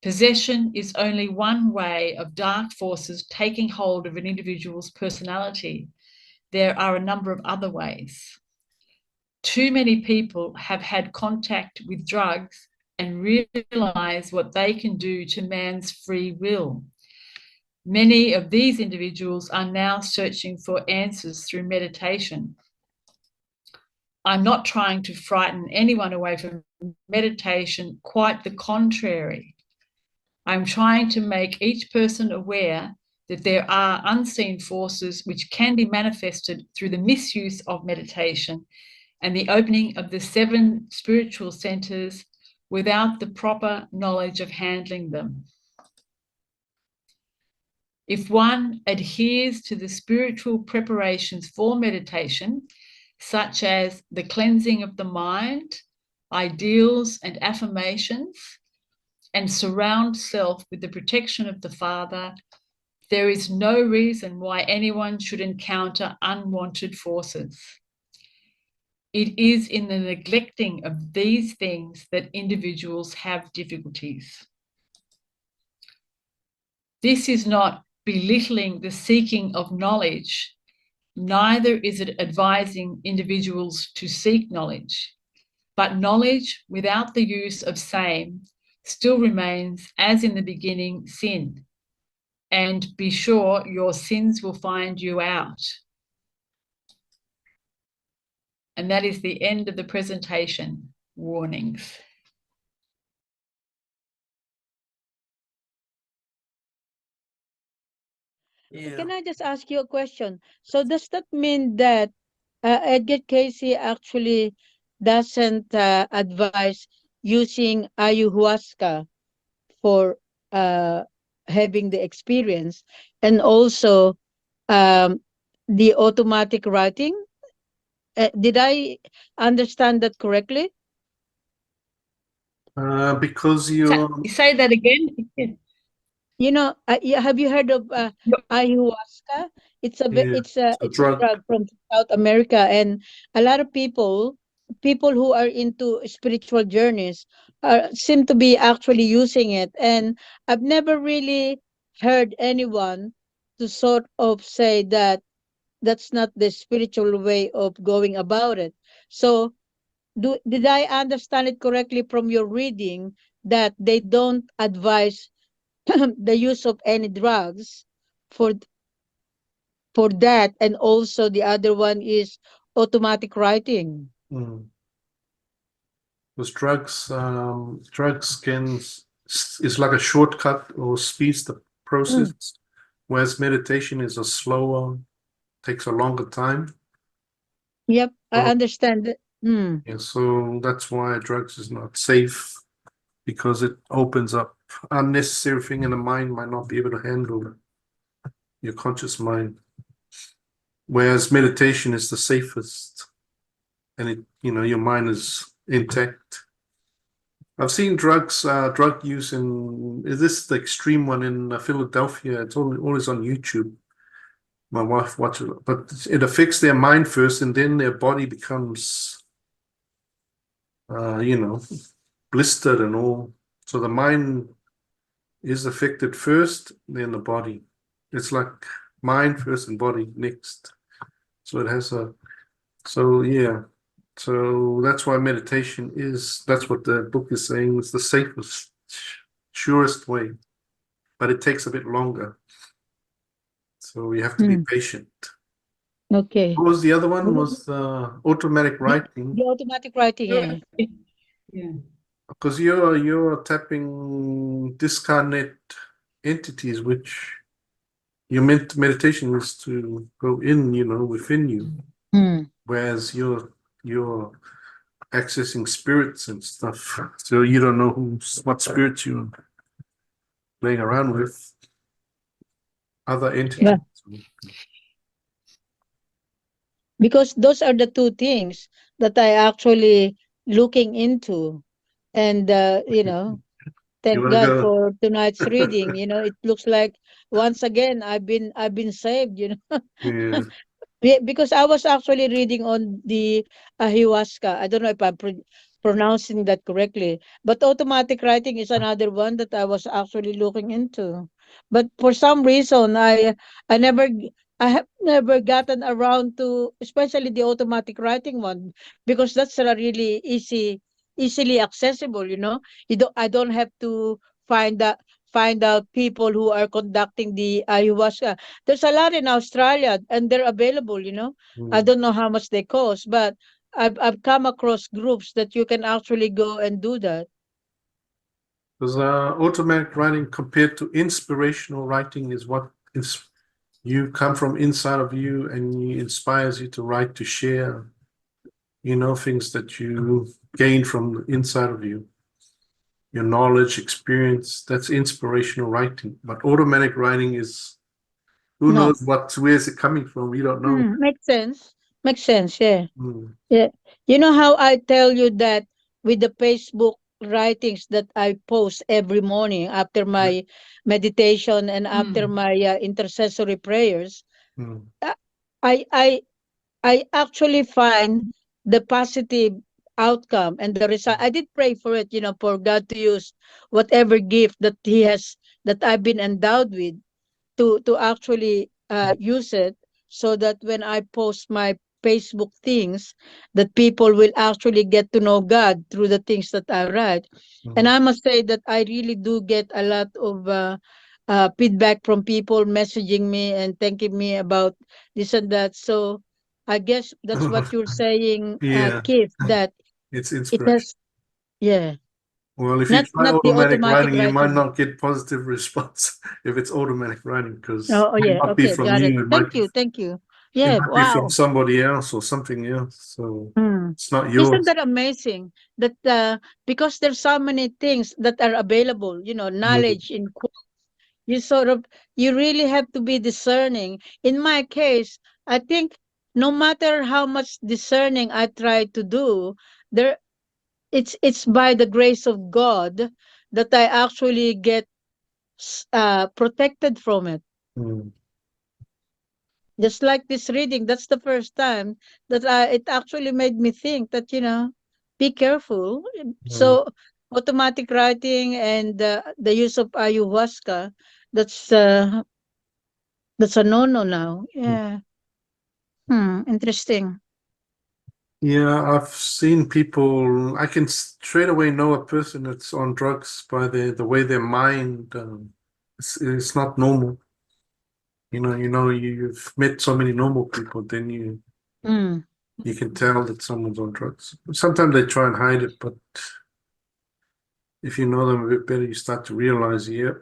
Possession is only one way of dark forces taking hold of an individual's personality. There are a number of other ways. Too many people have had contact with drugs and realize what they can do to man's free will. Many of these individuals are now searching for answers through meditation. I'm not trying to frighten anyone away from meditation, quite the contrary. I'm trying to make each person aware that there are unseen forces which can be manifested through the misuse of meditation and the opening of the 7 spiritual centers without the proper knowledge of handling them. If one adheres to the spiritual preparations for meditation, such as the cleansing of the mind, ideals and affirmations, and surround self with the protection of the Father, there is no reason why anyone should encounter unwanted forces. It is in the neglecting of these things that individuals have difficulties. This is not belittling the seeking of knowledge, neither is it advising individuals to seek knowledge, but knowledge without the use of same still remains, as in the beginning, sin. And be sure your sins will find you out. And that is the end of the presentation. Warnings. Yeah. Can I just ask you a question? So does that mean that Edgar Cayce actually doesn't advise using ayahuasca for having the experience, and also um, the automatic writing. Did I understand that correctly? Because you're Say that again. You know, have you heard of No. ayahuasca? yeah, it's a It's a drug. drug from South America, and a lot of people who are into spiritual journeys, seem to be actually using it. And I've never really heard anyone to sort of say that that's not the spiritual way of going about it. So, did I understand it correctly from your reading that they don't advise the use of any drugs for that, and also the other one is automatic writing? Mm. Because drugs is like a shortcut or speeds the Mm. process, whereas meditation is a slower, takes a longer time. Yep, I So, understand that. Mm. yeah, so that's why drugs is not safe, because it opens up unnecessary thing in the mind might not be able to handle your conscious mind. Whereas meditation is the safest, and your mind is intact. I've seen drug use in, is this the extreme one in Philadelphia? It's always on YouTube. My wife watches it, but it affects their mind first, and then their body becomes, uh, you know, blistered and all. So the mind is affected first, then the body. It's like mind first and body next. So it has so yeah. So that's why meditation that's what the book is saying, is the safest, surest way, but it takes a bit longer. So you have to be Mm. patient. Okay. What was the other one? The, Was automatic writing, the automatic writing, yeah. Yeah. because you're tapping discarnate entities, which your meditation is to go in, within you, Mm. whereas you're accessing spirits and stuff. So you don't know what spirits you're playing around with, other Yeah, entities. because those are the two things that I actually looking into. And You thank want God to for tonight's go? reading. It looks like once again I've been saved. Yeah. Yeah, because I was actually reading on the ayahuasca. I don't know if I'm pronouncing that correctly, but automatic writing is another one that I was actually looking into. But for some reason, I never I have never gotten around to, especially the automatic writing one, because that's a really easily accessible. I don't have to find out people who are conducting the ayahuasca. There's a lot in Australia and they're available. I Mm. don't know how much they cost, but I've come across groups that you can actually go and do that. Because automatic writing compared to inspirational writing is what is you come from inside of you, and it inspires you to write, to share, things that you gain from inside of you, your knowledge, experience. That's inspirational writing. But automatic writing is, who No. knows where is it coming from? We don't know. Makes sense. Makes sense, yeah. Mm. Yeah. You know how I tell you that with the Facebook writings that I post every morning after my meditation and after Mm. my intercessory prayers, Mm. uh, I I I actually find the positive outcome and the result. I did pray for it, for God to use whatever gift that I've been endowed with to actually use it, so that when I post my Facebook things, that people will actually get to know God through the things that I write. And Mm. I must say that I really do get a lot of feedback from people messaging me and thanking me about this and that. So I guess that's what you're saying, Yeah, Keith, that it's it inspiration. has, yeah, Well, if you try not the automatic automatic writing, you might writing. not get positive response if it's automatic writing, because Oh, it yeah. might not be Okay. from Got it. you. Thank you. Thank you. It Yeah. might be from Wow. somebody else or something else. So Hmm. it's not Isn't yours. that amazing that because there's so many things that are available, Mm. knowledge in you really have to be discerning. In my case, I think no matter how much discerning I try to do, there it's by the grace of God that I actually get protected from it. Mm. Just like this reading, that's the first time that it actually made me think that, be careful. Mm. So automatic writing and the use of ayahuasca, that's a no-no now. Yeah. Interesting. Yeah, I've seen people. I can straight away know a person that's on drugs by the way their mind. It's not normal. You've met so many normal people, then Mm. you can tell that someone's on drugs. Sometimes they try and hide it, but if you know them a bit better, you start to realize, yeah,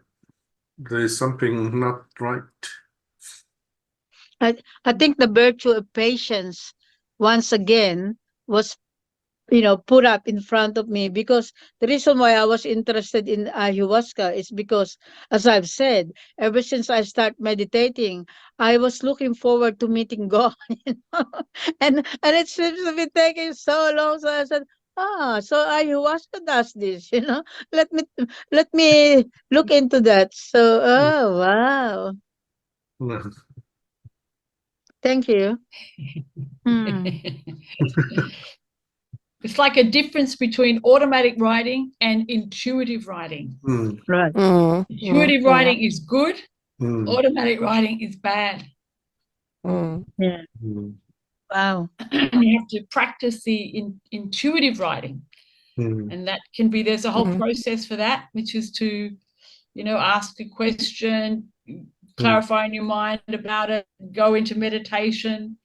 there's something not right. I think the virtue of patience once again was put up in front of me, because the reason why I was interested in ayahuasca is because, as I've said, ever since I start meditating, I was looking forward to meeting God. And it seems to be taking so long. So I said, so ayahuasca does this. Let me let me look into that. So, oh wow, thank you. Hmm. It's like a difference between automatic writing and intuitive writing. Mm. Right. Intuitive writing is good, Mm. automatic writing is bad. Yeah. Mm. Wow. You have to practice the intuitive writing. Mm. And that can be, there's a whole process for that, which is to, ask a question, clarify in your mind about it, go into meditation,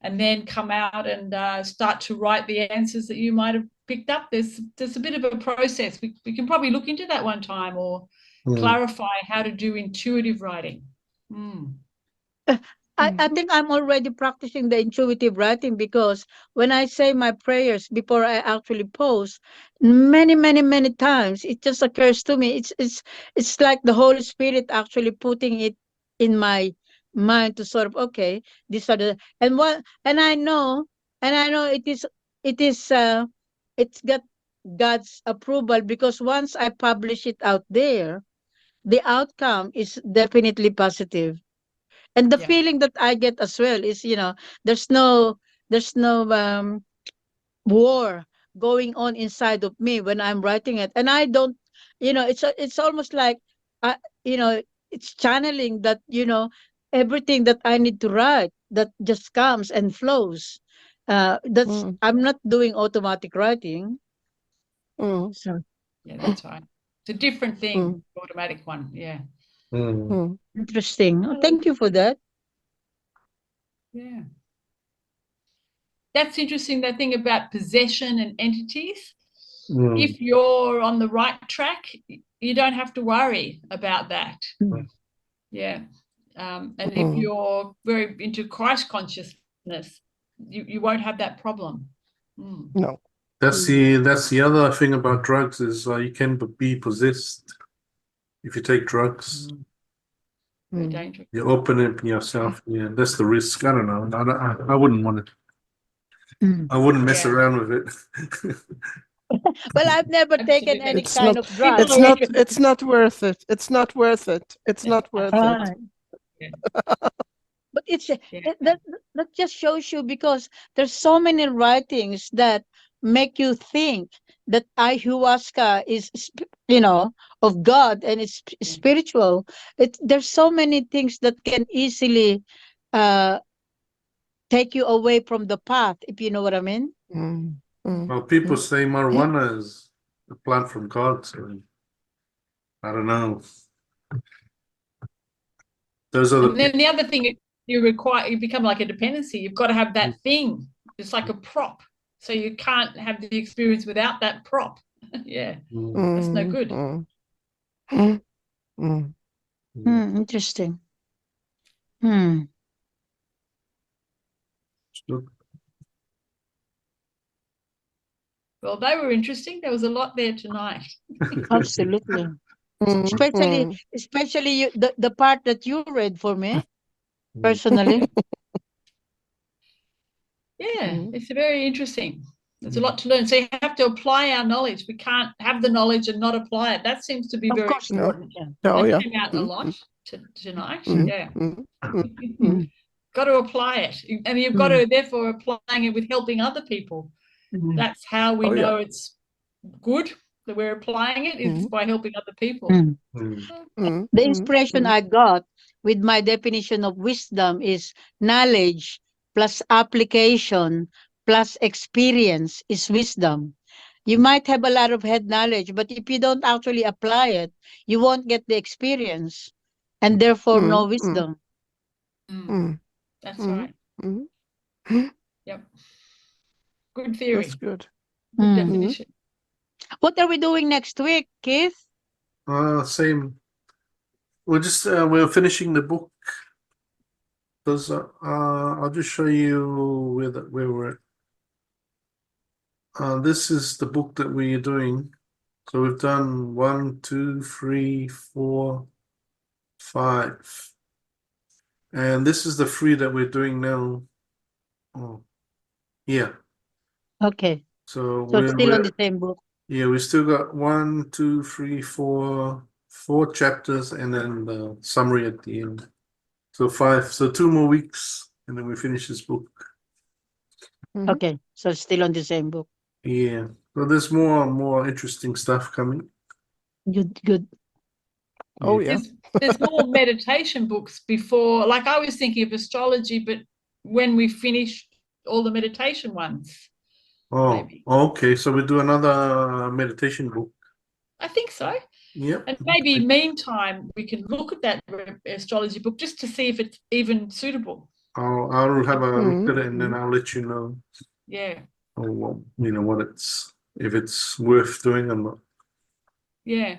and then come out and start to write the answers that you might have picked up. There's a bit of a process. We can probably look into that one time, or clarify how to do intuitive writing. I think I'm already practicing the intuitive writing, because when I say my prayers before I actually post, many, many, many times it just occurs to me. It's like the Holy Spirit actually putting it in my mind to sort of, okay, these are the and I know it's got God's approval, because once I publish it out there, the outcome is definitely positive. And the feeling that I get as well is, there's no war going on inside of me when I'm writing it. And I don't, it's almost like, uh, you know it's channeling that, everything that I need to write, that just comes and flows. That's I'm not doing automatic writing. So Yeah, that's right. It's a different thing, automatic one. Yeah. interesting. Oh, thank you for that. Yeah. That's interesting, that thing about possession and entities. If you're on the right track, you don't have to worry about that. Yeah. And if you're very into Christ consciousness, you won't have that problem. No. That's the other thing about drugs is you can be possessed if you take drugs. Very dangerous. You open it yourself. Yeah, that's the risk. I don't know. I wouldn't want it. I wouldn't mess around with it. Well, I've never taken Absolutely. any It's kind not. of drug. It's not. It's not worth it. It's not worth it. It's not worth it. Right. Yeah. But Yeah. that just shows you, because there's so many writings that make you think that ayahuasca is, of God, and it's spiritual. There's so many things that can easily uh take you away from the path, if you know what I mean. Well, people say marijuana is a plant from God, so I don't know. Those are the And then the other thing, you become like a dependency. You've got to have that thing. It's like a prop. So you can't have the experience without that prop. Yeah. That's no good. Interesting. Well, they were interesting. There was a lot there tonight. Absolutely. Especially the part that you read for me, personally. Yeah, it's very interesting. There's a lot to learn. So you have to apply our knowledge. We can't have the knowledge and not apply it. That seems to be Of very course not. important. Yeah. Oh, That yeah. came out a lot tonight. Mm. Yeah. Mm. Got to apply it. And you've got to, therefore, applying it with helping other people. Mm. That's how we Oh, yeah. know it's good, that we're applying it, is by helping other people. Mm. The inspiration I got with my definition of wisdom is knowledge plus application plus experience is wisdom. You might have a lot of head knowledge, but if you don't actually apply it, you won't get the experience and therefore no wisdom. That's right. Yep. Good theory. That's good. Good definition. What are we doing next week, Keith? Same. We're finishing the book. Because I'll just show you where we're at. This is the book that we're doing. So we've done 1, 2, 3, 4, 5. And this is the 3 that we're doing now. Oh, yeah. Okay. So it's still on the same book. Yeah, we still got 1, 2, 3, 4 chapters and then the summary at the end. So 5. So 2 more weeks and then we finish this book. Okay. So it's still on the same book. Yeah. So there's more interesting stuff coming. Good. Oh, yeah. There's more meditation books before. Like I was thinking of astrology, but when we finish all the meditation ones. Oh, maybe. Okay. So we do another meditation book. I think so. Yep. And maybe meantime we can look at that astrology book just to see if it's even suitable. I'll have a look at it and then I'll let you know. Yeah. Or, if it's worth doing or not. Yeah.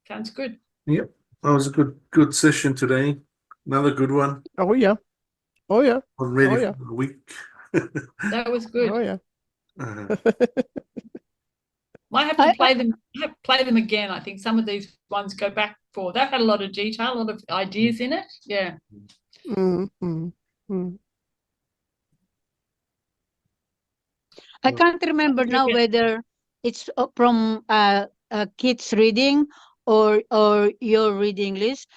Sounds good. Yep. That was a good session today. Another good one. Oh, yeah. Oh, yeah. I'm ready yeah. for the week. That was good. Oh, yeah. Might have to play them again. I think some of these ones go back for. That had a lot of detail, a lot of ideas in it. Yeah. I can't remember now whether it's from kids reading or your reading list.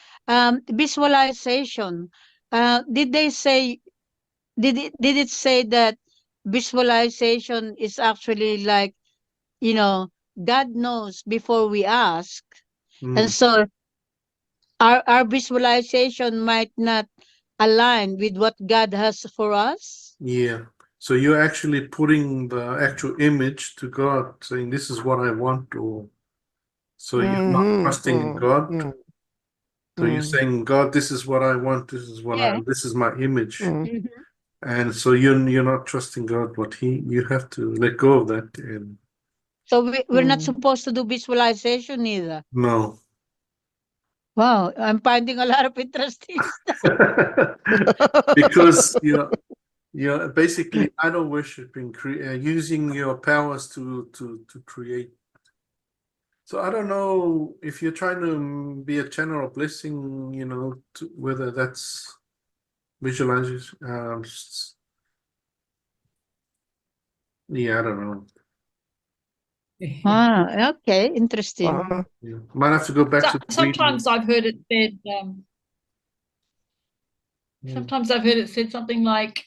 Visualization. Did it say that visualization is actually like, God knows before we ask, and so our visualization might not align with what God has for us? Yeah. So you're actually putting the actual image to God, saying, "This is what I want," or so you're not trusting in God. So you're saying, "God, this is what I want. This is this is my image," and so you're not trusting God. You have to let go of that. And so we're not supposed to do visualization either. no. Wow, I'm finding a lot of interesting stuff. Because you're basically idol worshiping, using your powers to create. So I don't know if you're trying to be a channel of blessing, whether that's visualization. Yeah, I don't know. Okay, interesting. Yeah. Might have to go back to sometimes I've heard it said. Sometimes I've heard it said something like,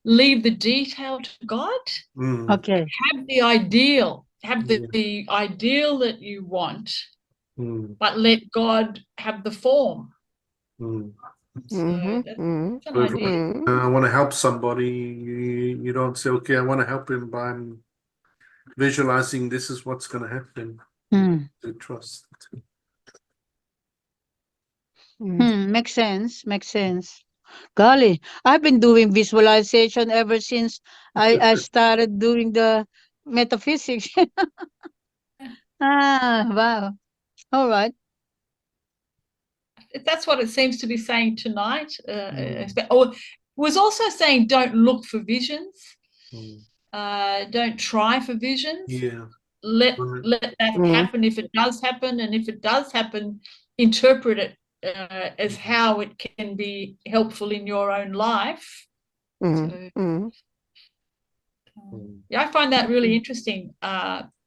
"Leave the detail to God." Okay. Have the ideal. Have the ideal that you want, but let God have the form. So that's an idea. I want to help somebody. You don't say, "Okay, I want to help him by visualizing this is what's going to happen." To trust. Makes sense. Golly, I've been doing visualization ever since I started doing the metaphysics. Wow. All right. That's what it seems to be saying tonight. Or was also saying, don't look for visions. Don't try for visions. Yeah. let Mhm. let that Mhm. happen if it does happen, and if it does happen, interpret it as how it can be helpful in your own life. Mhm. So Mhm. yeah, I find that really interesting.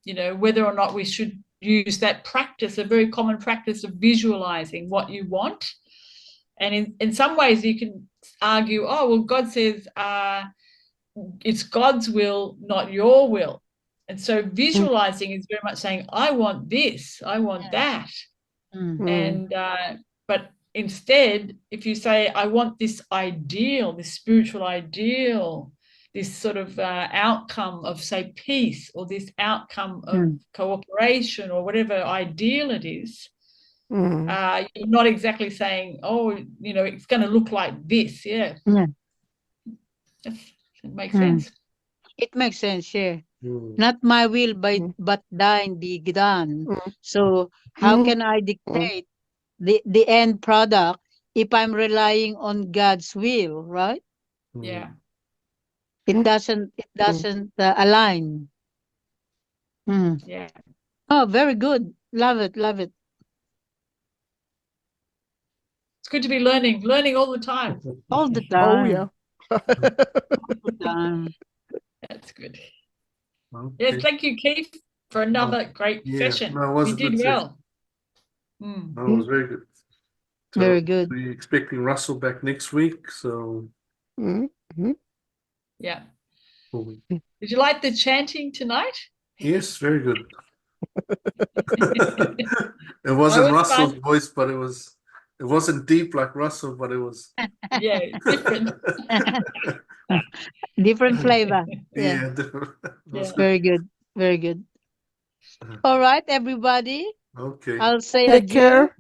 You know, whether or not we should use that practice, a very common practice of visualizing what you want. And in some ways you can argue, oh, well, God says it's God's will, not your will. And so visualizing is very much saying, I want this, I want that. Mm. And but instead, if you say, I want this ideal, this spiritual ideal, this sort of outcome of, say, peace, or this outcome of cooperation, or whatever ideal it is, Mhm. you're not exactly saying, oh, you know, it's going to look like this. Yeah, Yeah. it makes Mm. sense. It makes sense, yeah. Mm. Not my will, Mm. but thine be done. Mhm. So how Mhm. can I dictate the end product if I'm relying on God's will, right? Yeah. It doesn't align. Mm. Yeah. Oh, very good. Love it, love it. It's good to be learning all the time. All the Oh time. yeah. All the time. That's good. Okay. Yes, thank you, Keith, for another great Yeah, session. no, it was You a good did session. well. Mm. No, it was very good. So Very good. we're expecting Russell back next week. So Mhm. Mhm. Yeah. cool. Did you like the chanting tonight? Yes, very good. It It wasn't was Russell's fun. voice, but it wasn't deep like Russell, but it was Yeah, different. Different flavor. Yeah. yeah, different. It was Yeah. good. Very good. Very good. All right, everybody. Okay. I'll say Take adieu care.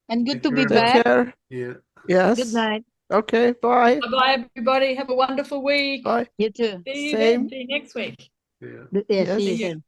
and good Thank to you be very Take much. back. care. Yeah. Good Yes. night. Okay. Bye. Bye-bye, everybody. Have a wonderful week. Bye. See You too. you then. Same. See you next week. Yeah. Yeah, see you See Yes. you. soon.